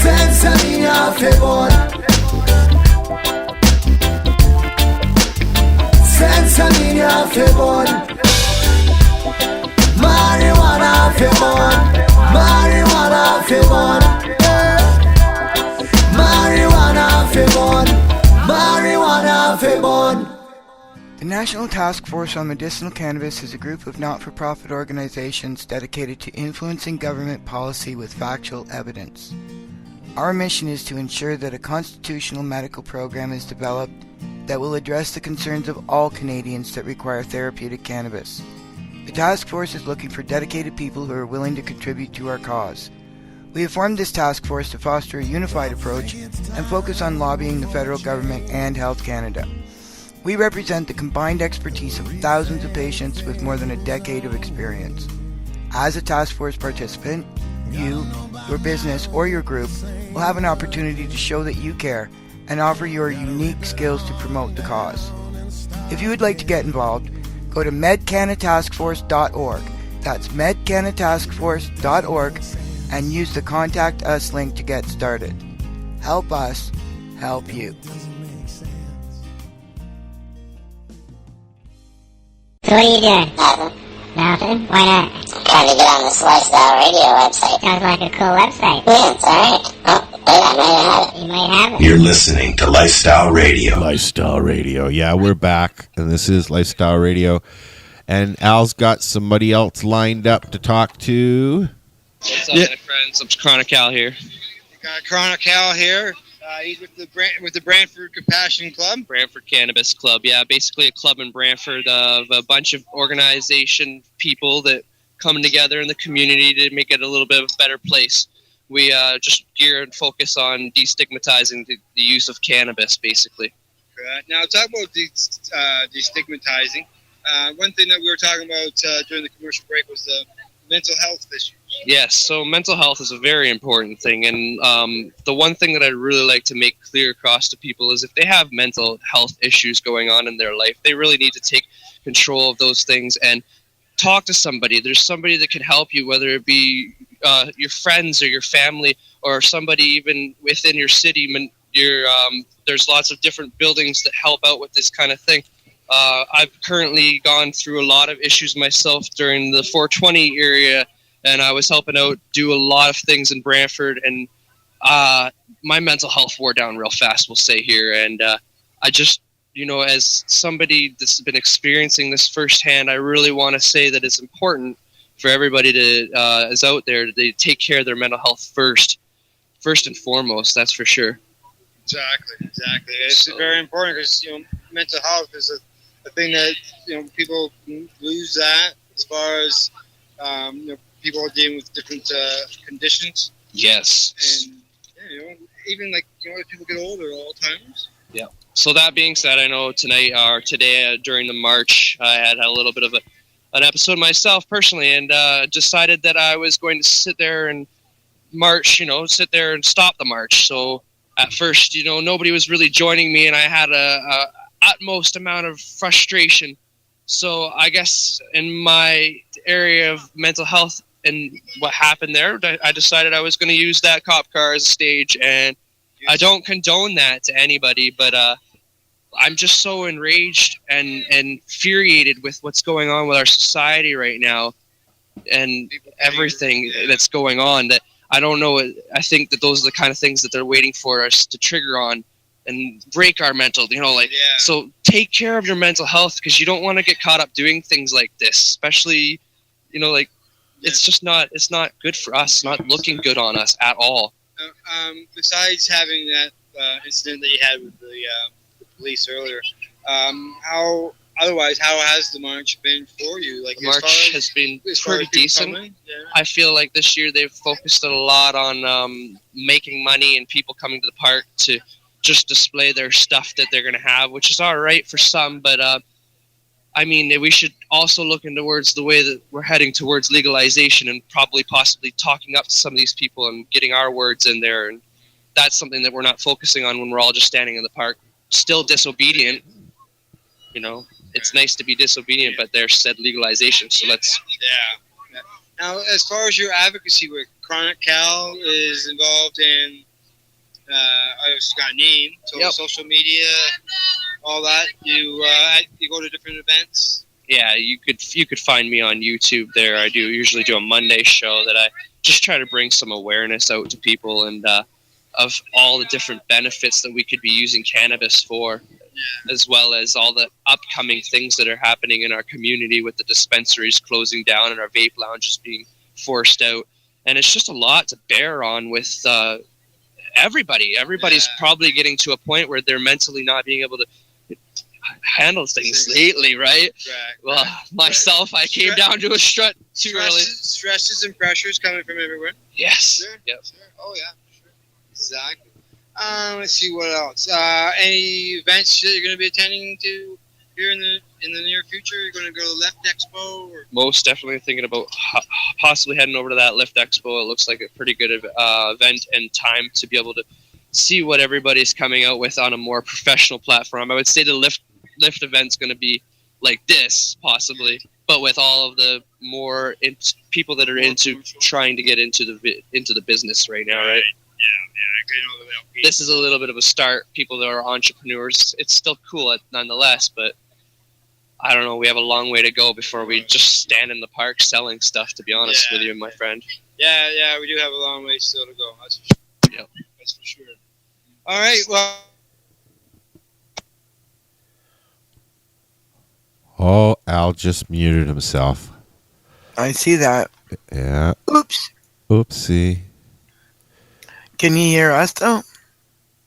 Sensamina fibon. Sensamina fibon. Marijuana fibon. Marijuana fibon. Marijuana fibon. Marijuana fibon. The National Task Force on Medicinal Cannabis is a group of not-for-profit organizations dedicated to influencing government policy with factual evidence. Our mission is to ensure that a constitutional medical program is developed that will address the concerns of all Canadians that require therapeutic cannabis. The task force is looking for dedicated people who are willing to contribute to our cause. We have formed this task force to foster a unified approach and focus on lobbying the federal government and Health Canada. We represent the combined expertise of thousands of patients with more than a decade of experience. As a task force participant, you, your business, or your group will have an opportunity to show that you care and offer your unique skills to promote the cause. If you would like to get involved, go to medcanataskforce.org. That's medcanataskforce.org and use the Contact Us link to get started. help us help you. So what are you doing? Nothing? Why not? Trying to get on this Lifestyle Radio website. Sounds like a cool website. Yeah, it's alright. Oh, I might have it. You might have it. You're listening to Lifestyle Radio. Lifestyle Radio. Yeah, we're back, and this is Lifestyle Radio. And Al's got somebody else lined up to talk to. What's up, my friends? I'm Chronic Al here. We got Chronic Al here. He's with the Brantford Compassion Club. Brantford Cannabis Club. Yeah, basically a club in Brantford of a bunch of organization people that come together in the community to make it a little bit of a better place. We just gear and focus on destigmatizing the use of cannabis, basically. Now, talk about destigmatizing. One thing that we were talking about during the commercial break was the mental health issues. Yes, so mental health is a very important thing, and the one thing that I'd really like to make clear across to people is if they have mental health issues going on in their life, they really need to take control of those things and talk to somebody. There's somebody that can help you, whether it be your friends or your family or somebody even within your city. There's lots of different buildings that help out with this kind of thing. I've currently gone through a lot of issues myself during the 420 area, and I was helping out do a lot of things in Brantford, and my mental health wore down real fast, we'll say here. And I just, as somebody that's been experiencing this firsthand, I really want to say that it's important for everybody to is out there to take care of their mental health first and foremost. That's for sure. Exactly. It's very important because mental health is a thing that people lose that as far as people are dealing with different conditions. Yes. And even as people get older, Alzheimer's. Yeah. So that being said, I know tonight or today during the march, I had a little bit of an episode myself personally, and decided that I was going to sit there and march. Sit there and stop the march. So at first, nobody was really joining me, and I had a utmost amount of frustration. So I guess in my area of mental health and what happened there, I decided I was going to use that cop car as a stage, and I don't condone that to anybody, but I'm just so enraged and infuriated with what's going on with our society right now and everything that's going on that I don't know. I think that those are the kind of things that they're waiting for us to trigger on and break our mental, So take care of your mental health because you don't want to get caught up doing things like this, especially, it's just not, it's not good for us, not looking good on us at all. Besides having that incident that you had with the police earlier, how has the march been for you? The march has been pretty decent. I feel like this year they've focused a lot on making money and people coming to the park to just display their stuff that they're going to have, which is all right for some. But, we should also look towards the way that we're heading towards legalization and possibly talking up to some of these people and getting our words in there. And that's something that we're not focusing on when we're all just standing in the park, still disobedient. It's nice to be disobedient, but there's said legalization, so let's... Yeah. Now, as far as your advocacy work, Chronic Cal is involved in, I just got a name, so social media, all that. You go to different events? Yeah, you could find me on YouTube there. I usually do a Monday show that I just try to bring some awareness out to people and of all the different benefits that we could be using cannabis for. As well as all the upcoming things that are happening in our community with the dispensaries closing down and our vape lounges being forced out. And it's just a lot to bear on with everybody. Everybody's probably getting to a point where they're mentally not being able to handle things lately, right? Well, myself, I came down to a strut too early. Stresses and pressures coming from everywhere? Yes. Sure. Yep. Sure. Oh, yeah. Sure. Exactly. Let's see what else. Any events that you're going to be attending to here in the near future? You're going to go to Left Expo? Or? Most definitely thinking about possibly heading over to that Lift Expo. It looks like a pretty good event and time to be able to see what everybody's coming out with on a more professional platform. I would say the Lift event's going to be like this, possibly, but with all of the more people that are into trying to get into the business right now, right? Yeah, this is a little bit of a start. People that are entrepreneurs, it's still cool nonetheless, but I don't know. We have a long way to go before we just stand in the park selling stuff, to be honest with you, my friend. Yeah, we do have a long way still to go. That's for sure. Yep. That's for sure. All right, well. Oh, Al just muted himself. I see that. Yeah. Oops. Oopsie. Can you hear us though?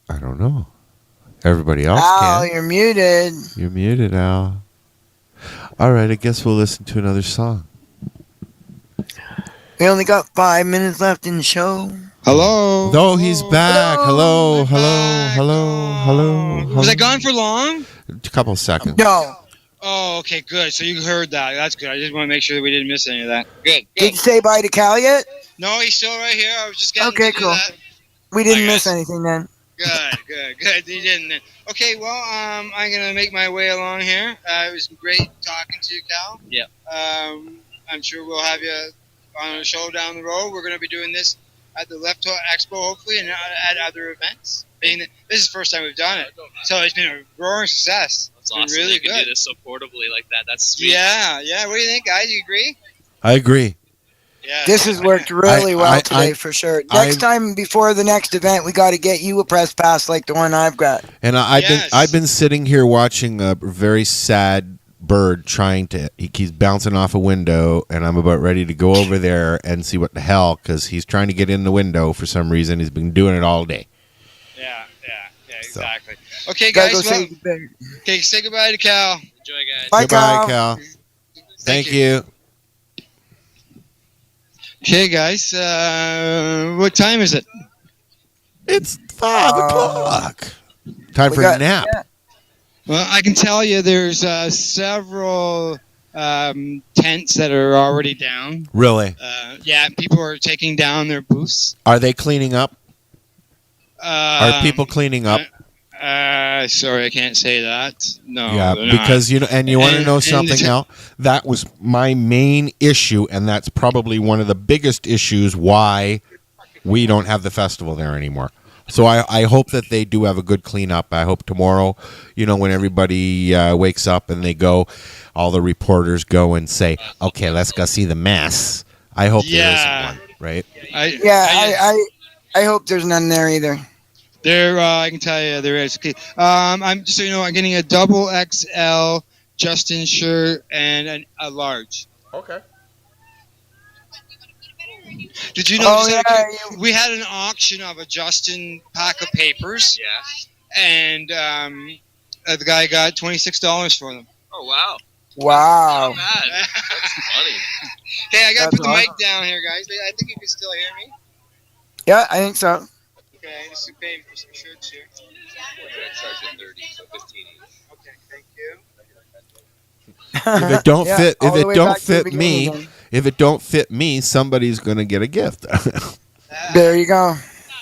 I don't know. Everybody else Al, can. you're muted. You're muted, Al. All right, I guess we'll listen to another song. We only got 5 minutes left in the show. Hello. No, he's back. Hello. Hello. Was I gone for long? A couple seconds. No. Oh, okay, good. So you heard that. That's good. I just want to make sure that we didn't miss any of that. Good. Did you say bye to Cal yet? No, he's still right here. I was just getting Okay, to do cool. that. We didn't miss anything then. Good. You didn't. Okay, well, I'm going to make my way along here. It was great talking to you, Cal. Yeah. I'm sure we'll have you on a show down the road. We're going to be doing this at the Left Hook Expo, hopefully, and at other events. Being that this is the first time we've done it, so it's been a roaring success. That's It's awesome. been really You can good. do this so portably like that. That's sweet. Yeah. What do you think, guys? You agree? I agree. Yeah. This has worked really well today for sure. Next I've- time before the next event, we got to get you a press pass like the one I've got. And I've been sitting here watching a very sad bird trying to. He keeps bouncing off a window, and I'm about ready to go over there and see what the hell, because he's trying to get in the window for some reason. He's been doing it all day. Yeah, exactly. Okay, Gotta guys. go Well, say goodbye. okay, say goodbye to Cal. Enjoy, guys. Bye, Goodbye, Cal. Cal. Thank you. Okay, guys. What time is it? It's 5 o'clock. Time for a nap. Well, I can tell you there's several tents that are already down. Really? Yeah, people are taking down their booths. Are they cleaning up? Are people cleaning up? Sorry, I can't say that. No. Yeah, they're not. because you want to know And something the- now? That was my main issue, and that's probably one of the biggest issues why we don't have the festival there anymore. So I hope that they do have a good cleanup. I hope tomorrow, when everybody wakes up and they go, all the reporters go and say, okay, let's go see the mess. I hope there isn't one, right? I hope there's none there either. There, I can tell you there is. Okay. I'm just so you know, I'm getting a double XL Justin shirt and a large. Okay. Did you know we had an auction of a Justin pack of papers? Yeah. And the guy got $26 for them. Oh, wow. Wow. Not bad. That's funny. Hey, I got to That's put the mic awesome. down here, guys. I think you can still hear me. Yeah, I think so. Okay, just paying for some shirts here. We're going to charge you 30, so 15 each. Okay, thank you. If it don't Yeah, fit, all if the it way don't back to the fit beginning me, again. if it don't fit me, somebody's going to get a gift. There you go.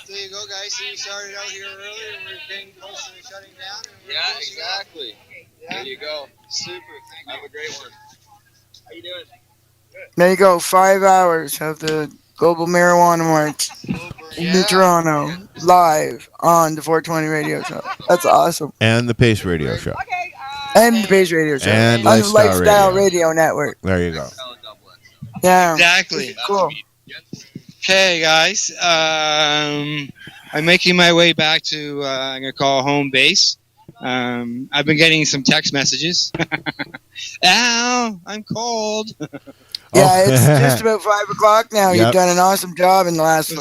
There you go, guys. So we started out here earlier and we're getting close to shutting down. And we're Yeah, closing exactly. Yeah. There you go. Super. Thank you. Have a great one. How you doing? There you go. 5 hours of the Global Marijuana March in New Toronto, live on the 420 Radio Show. That's awesome. And the Pace Radio Show. And the Pace Radio Show. And on the Lifestyle Lifestyle Radio. Radio Network. There you go. Yeah. Exactly. Cool. Okay, guys. I'm making my way back to, I'm going to call home base. I've been getting some text messages. Ow, I'm cold. Yeah, it's just about 5 o'clock now. Yep. You've done an awesome job in the last.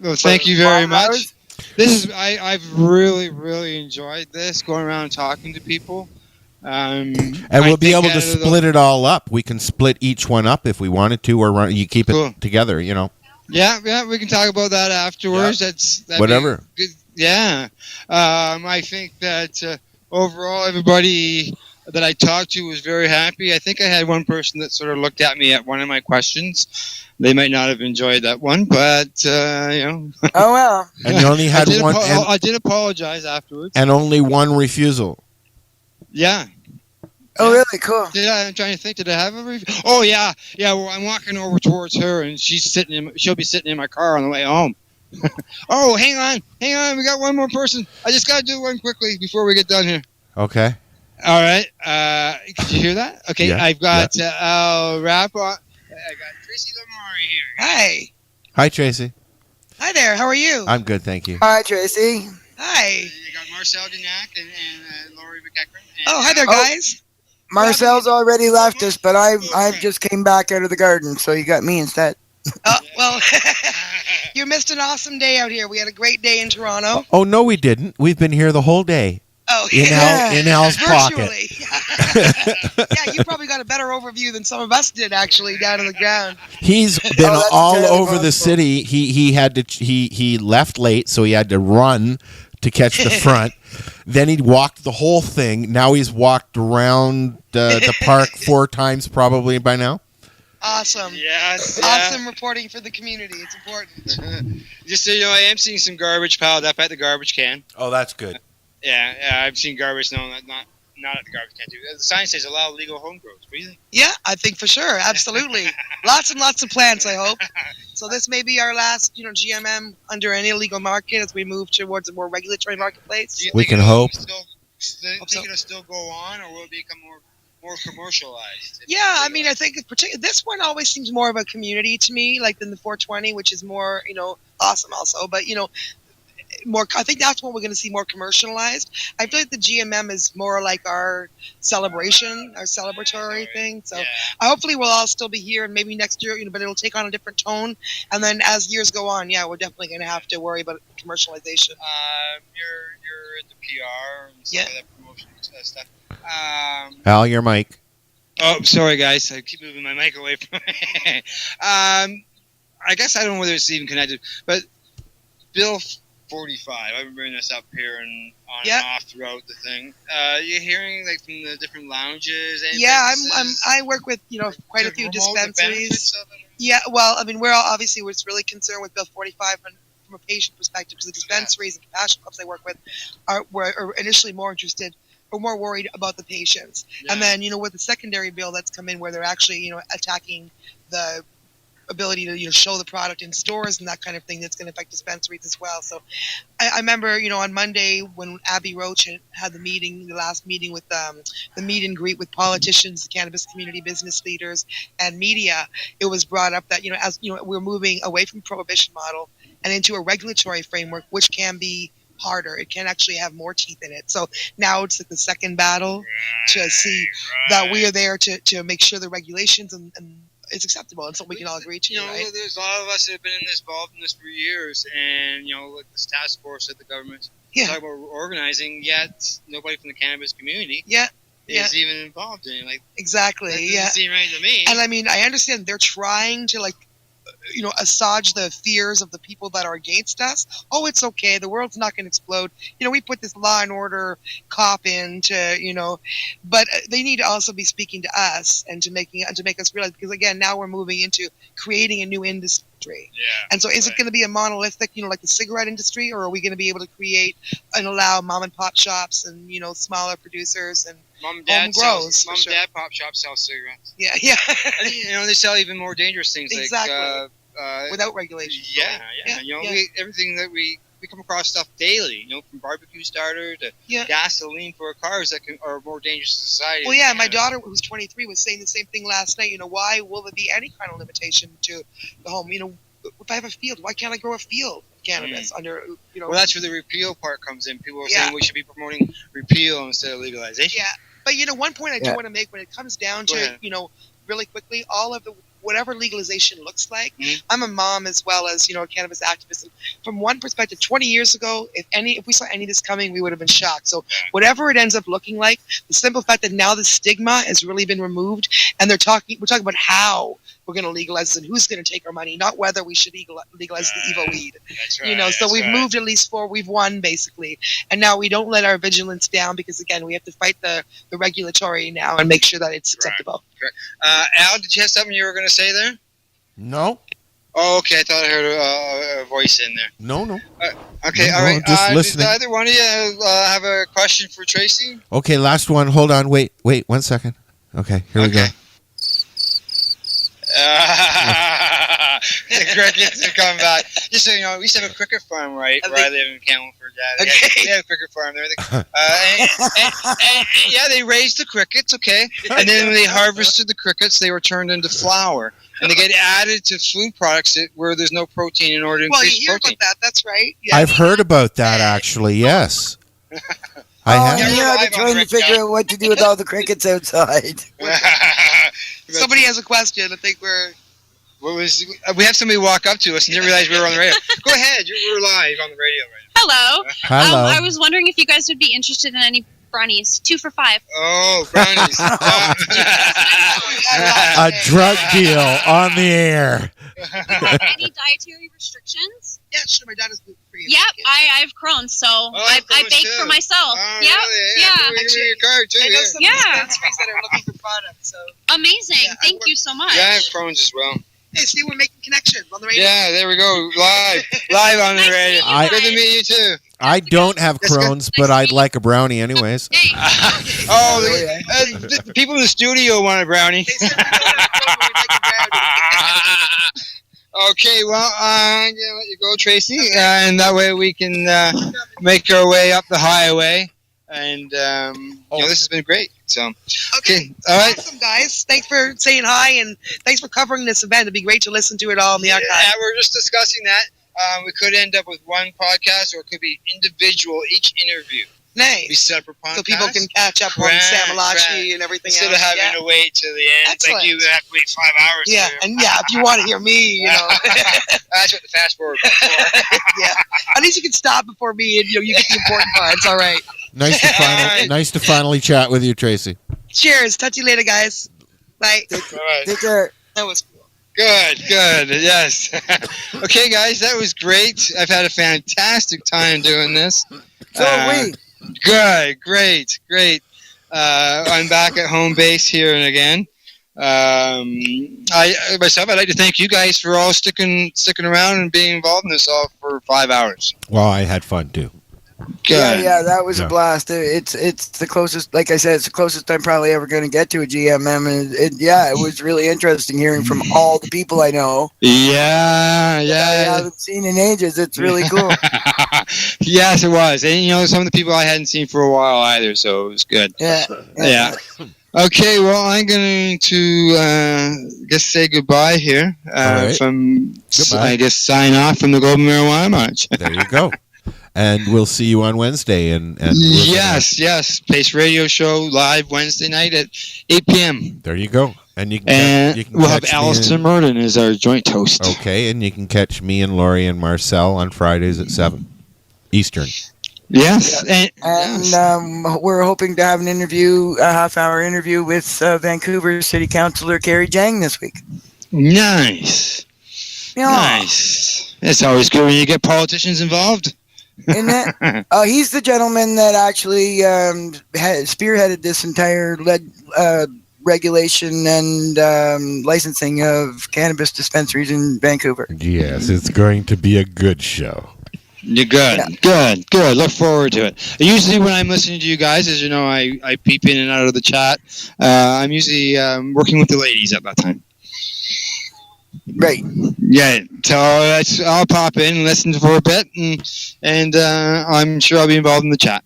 Well, thank you very 5 much. hours? This is I've really enjoyed this, going around and talking to people. And we'll be able to split it all up. We can split each one up if we wanted to, or you keep it together, Yeah, we can talk about that afterwards. That'd Whatever. be good. Yeah, I think that overall everybody that I talked to was very happy. I think I had one person that sort of looked at me at one of my questions. They might not have enjoyed that one, but Oh well. And you only had one. I did apologize afterwards. And only one refusal. Yeah. Oh, really? Cool. I'm trying to think. Did I have a review? Oh, yeah. Yeah, well, I'm walking over towards her, and she'll be sitting in my car on the way home. Oh, hang on. We got one more person. I just got to do one quickly before we get done here. Okay. All right. Could you hear that? Okay. Yeah, I've got wrap on. I got Tracy Lamari here. Hi. Hi, Tracy. Hi there. How are you? I'm good, thank you. Hi, Tracy. Hi. You got Marcel Dinac and Lori McEachran. Oh, hi there, guys. Marcel's already left us, but I just came back out of the garden, so you got me instead. Oh, well, you missed an awesome day out here. We had a great day in Toronto. Oh, no, we didn't. We've been here the whole day. Oh, in Al's pocket. Virtually. Yeah, you probably got a better overview than some of us did, actually, down on the ground. He's been all over the city. He left late, so he had to run to catch the front. Then he walked the whole thing. Now he's walked around the park 4 times probably by now. Awesome. Yes. Awesome reporting for the community. It's important. Just so you know, I am seeing some garbage piled up at the garbage can. Oh, that's good. Yeah, I've seen garbage. No, not at the garbage can. The sign says allow legal home grows. What do you think? Yeah, I think for sure. Absolutely. Lots and lots of plants, I hope. So this may be our last, GMM under an illegal market as we move towards a more regulatory marketplace. We can hope. Think it'll still go on, or will it become more commercialized? Yeah, I mean, I think this one always seems more of a community to me, like than the 420, which is more, awesome also. But, more. I think that's when we're going to see more commercialized. I feel like the GMM is more like our celebration, our celebratory thing. So hopefully we'll all still be here, and maybe next year, but it'll take on a different tone. And then as years go on, we're definitely going to have to worry about commercialization. You're at the PR and stuff like that, promotion stuff. Al, your mic. Oh, sorry, guys. I keep moving my mic away from me. I guess I don't know whether it's even connected, but Bill 45. I've been bringing this up here and on and off throughout the thing. You're hearing from the different lounges. I work with quite a few dispensaries. Yeah, well, I mean, we're really concerned with Bill 45 from a patient perspective, because the dispensaries and compassion clubs I work with were initially more interested or more worried about the patients, and then with the secondary bill that's come in where they're actually attacking the ability to show the product in stores and that kind of thing, that's going to affect dispensaries as well. So I remember on Monday when Abby Roach had the last meeting with the meet and greet with politicians, the cannabis community, business leaders, and media, it was brought up that as we're moving away from prohibition model and into a regulatory framework, which can be harder. It can actually have more teeth in it. So now it's like the second battle to see that we are there to make sure the regulations and it's acceptable and something we can all agree to. Right? There's a lot of us that have been involved in this for years, and like this task force that the government talk about organizing, yet nobody from the cannabis community is even involved in it. Exactly. That doesn't seem right to me. And I mean, I understand they're trying to assuage the fears of the people that are against us. Oh, it's okay. The world's not going to explode. We put this law and order cop in to, but they need to also be speaking to us and to make us realize, because again, now we're moving into creating a new industry. Yeah. And so is it going to be a monolithic, like the cigarette industry, or are we going to be able to create and allow mom and pop shops and, smaller producers and Mom and dad pop shops sell cigarettes. Yeah. They sell even more dangerous things exactly. Without regulation. Everything that we come across stuff daily, from barbecue starter to gasoline for cars that are more dangerous to society. Well, my daughter, who's 23, was saying the same thing last night. Why will there be any kind of limitation to the home? If I have a field, why can't I grow a field of cannabis under, Well, that's where the repeal part comes in. People are saying we should be promoting repeal instead of legalization. Yeah. But, one point I do want to make when it comes down to, really quickly, all of the whatever legalization looks like. I'm a mom as well as, a cannabis activist. And from one perspective, 20 years ago, if we saw any of this coming, we would have been shocked. So whatever it ends up looking like, the simple fact that now the stigma has really been removed, and we're talking about how we're going to legalize this and who's going to take our money, not whether we should legalize the evil weed. That's right. So we've moved at least forward. We've won, basically. And now we don't let our vigilance down, because, again, we have to fight the regulatory now and make sure that it's acceptable. Correct. Al, did you have something you were going to say there? No. Oh, okay. I thought I heard a voice in there. No. Okay, all right. Just listening. Does either one of you have a question for Tracy? Okay, last one. Hold on. Wait 1 second. Okay, here we go. The crickets are coming back. Just so you know, we used to have a cricket farm where I live in Camelford. Yeah, they had a cricket farm there. And yeah, they raised the crickets, okay? And then when they harvested the crickets, they were turned into flour. And they get added to food products where there's no protein in order to increase you hear protein. about that. That's right. Yeah. I've heard about that actually. Yes, I have. Yeah, I've been trying to figure out what to do with all the crickets outside. Somebody has a question. I think we have somebody walk up to us and didn't realize we were on the radio. Go ahead, we're live on the radio right now. Hello. Hello. I was wondering if you guys would be interested in any brownies. 2 for $5. Oh, brownies. A drug deal on the air. Any dietary restrictions? Yeah, sure. My dad is gluten-free. Yep, I have Crohn's, so I bake for myself. Yep, really? yeah. Actually, your card too, I know some Yeah. dispensaries that are looking for products. So Amazing. Thank you so much. Yeah, I have Crohn's as well. hey, see, we're making connections on the radio. Yeah, there we go. Live on the radio. Good to meet you too. I don't have Crohn's, but I'd like a brownie anyways. The people in the studio want a brownie. Okay, well, I'm going to let you go, Tracy, and that way we can make our way up the highway. And, this has been great. So, okay. All right. Awesome, guys. Thanks for saying hi, and thanks for covering this event. It'd be great to listen to it all in the archive. Yeah, we're just discussing that. We could end up with one podcast, or it could be individual, each interview. Nice. Be separate podcasts. So people can catch up on Sam Malachi and everything Instead else. of having to wait till the end. Excellent. Like you have to wait 5 hours. Yeah, and if you want to hear me, That's what the fast forward is for. Yeah. At least you can stop before me and you get the important parts. All right. Nice to finally chat with you, Tracy. Cheers. Talk to you later, guys. Bye. Take care. That was cool. Good, yes. Okay, guys, that was great. I've had a fantastic time doing this. So have we. Good, great. I'm back at home base here and again. I'd like to thank you guys for all sticking around and being involved in this all for 5 hours. Well, I had fun too. Good. Yeah, that was a blast. It's the closest, like I said, it's the closest I'm probably ever going to get to a GMM. And it was really interesting hearing from all the people I know. Yeah. I haven't seen in ages. It's really cool. Yes, it was. And, some of the people I hadn't seen for a while either, so it was good. Yeah. Okay, well, I'm going to say goodbye here. Right. I guess sign off from the Global Marijuana March. There you go. And we'll see you on Wednesday. And yes. Pace Radio Show live Wednesday night at 8 p.m. There you go. And you can we'll have Allison Merton as our joint host. Okay, and you can catch me and Lori and Marcel on Fridays at 7 Eastern. Yes. And we're hoping to have a half-hour interview with Vancouver City Councillor Carrie Jang this week. Nice. Yeah. Nice. It's always good when you get politicians involved. Isn't it? He's the gentleman that actually spearheaded this entire regulation and licensing of cannabis dispensaries in Vancouver. Yes, it's going to be a good show. You're good. Yeah. Good. Look forward to it. Usually when I'm listening to you guys, as you know, I peep in and out of the chat. I'm usually working with the ladies at that time. Right. Yeah. So I'll pop in and listen for a bit, and I'm sure I'll be involved in the chat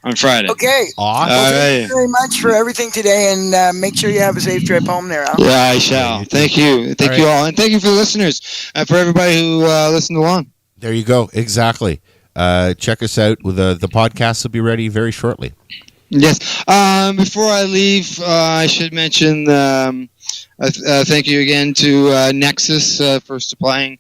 on Friday. Okay. Awesome. Well, thank you very much for everything today, and make sure you have a safe trip home there, Al. Yeah, I shall. Thank you. Thank you all. And thank you for the listeners, and for everybody who listened along. There you go. Exactly. Check us out. The podcast will be ready very shortly. Yes. Before I leave, I should mention thank you again to Nexus for supplying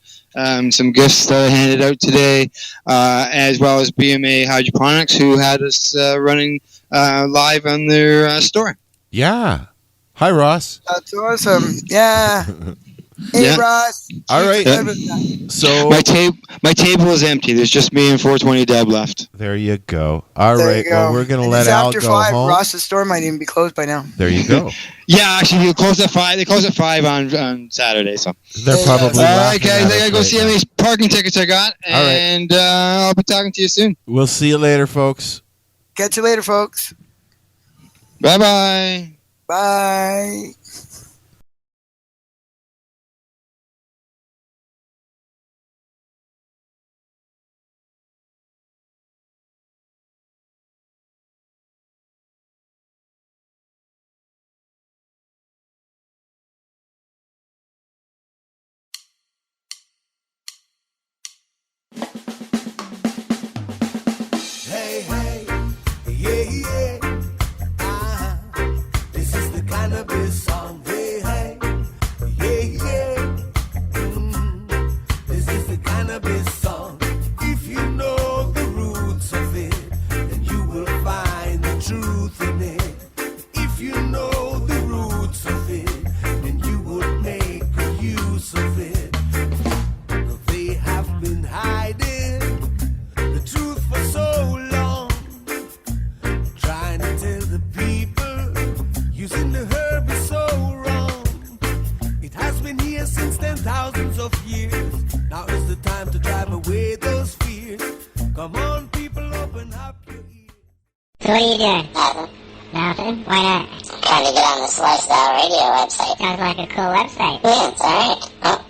some gifts that I handed out today, as well as BMA Hydroponics, who had us running live on their store. Yeah. Hi, Ross. That's awesome. Yeah. Hey, Ross. All right. So my table is empty. There's just me and 420 Deb left. There you go. All right. Well, we're gonna let Al go 5, home. Ross's store might even be closed by now. There you go. Yeah, actually, they close at 5. They close at 5 on Saturday. So they're probably. All right, guys. I gotta go see how many parking tickets I got, and I'll be talking to you soon. We'll see you later, folks. Catch you later, folks. Bye-bye. Bye. So what are you doing? Nothing. Nothing? Why not? Trying to get on this Lifestyle Radio website. Sounds like a cool website. Yeah, it's alright. Oh.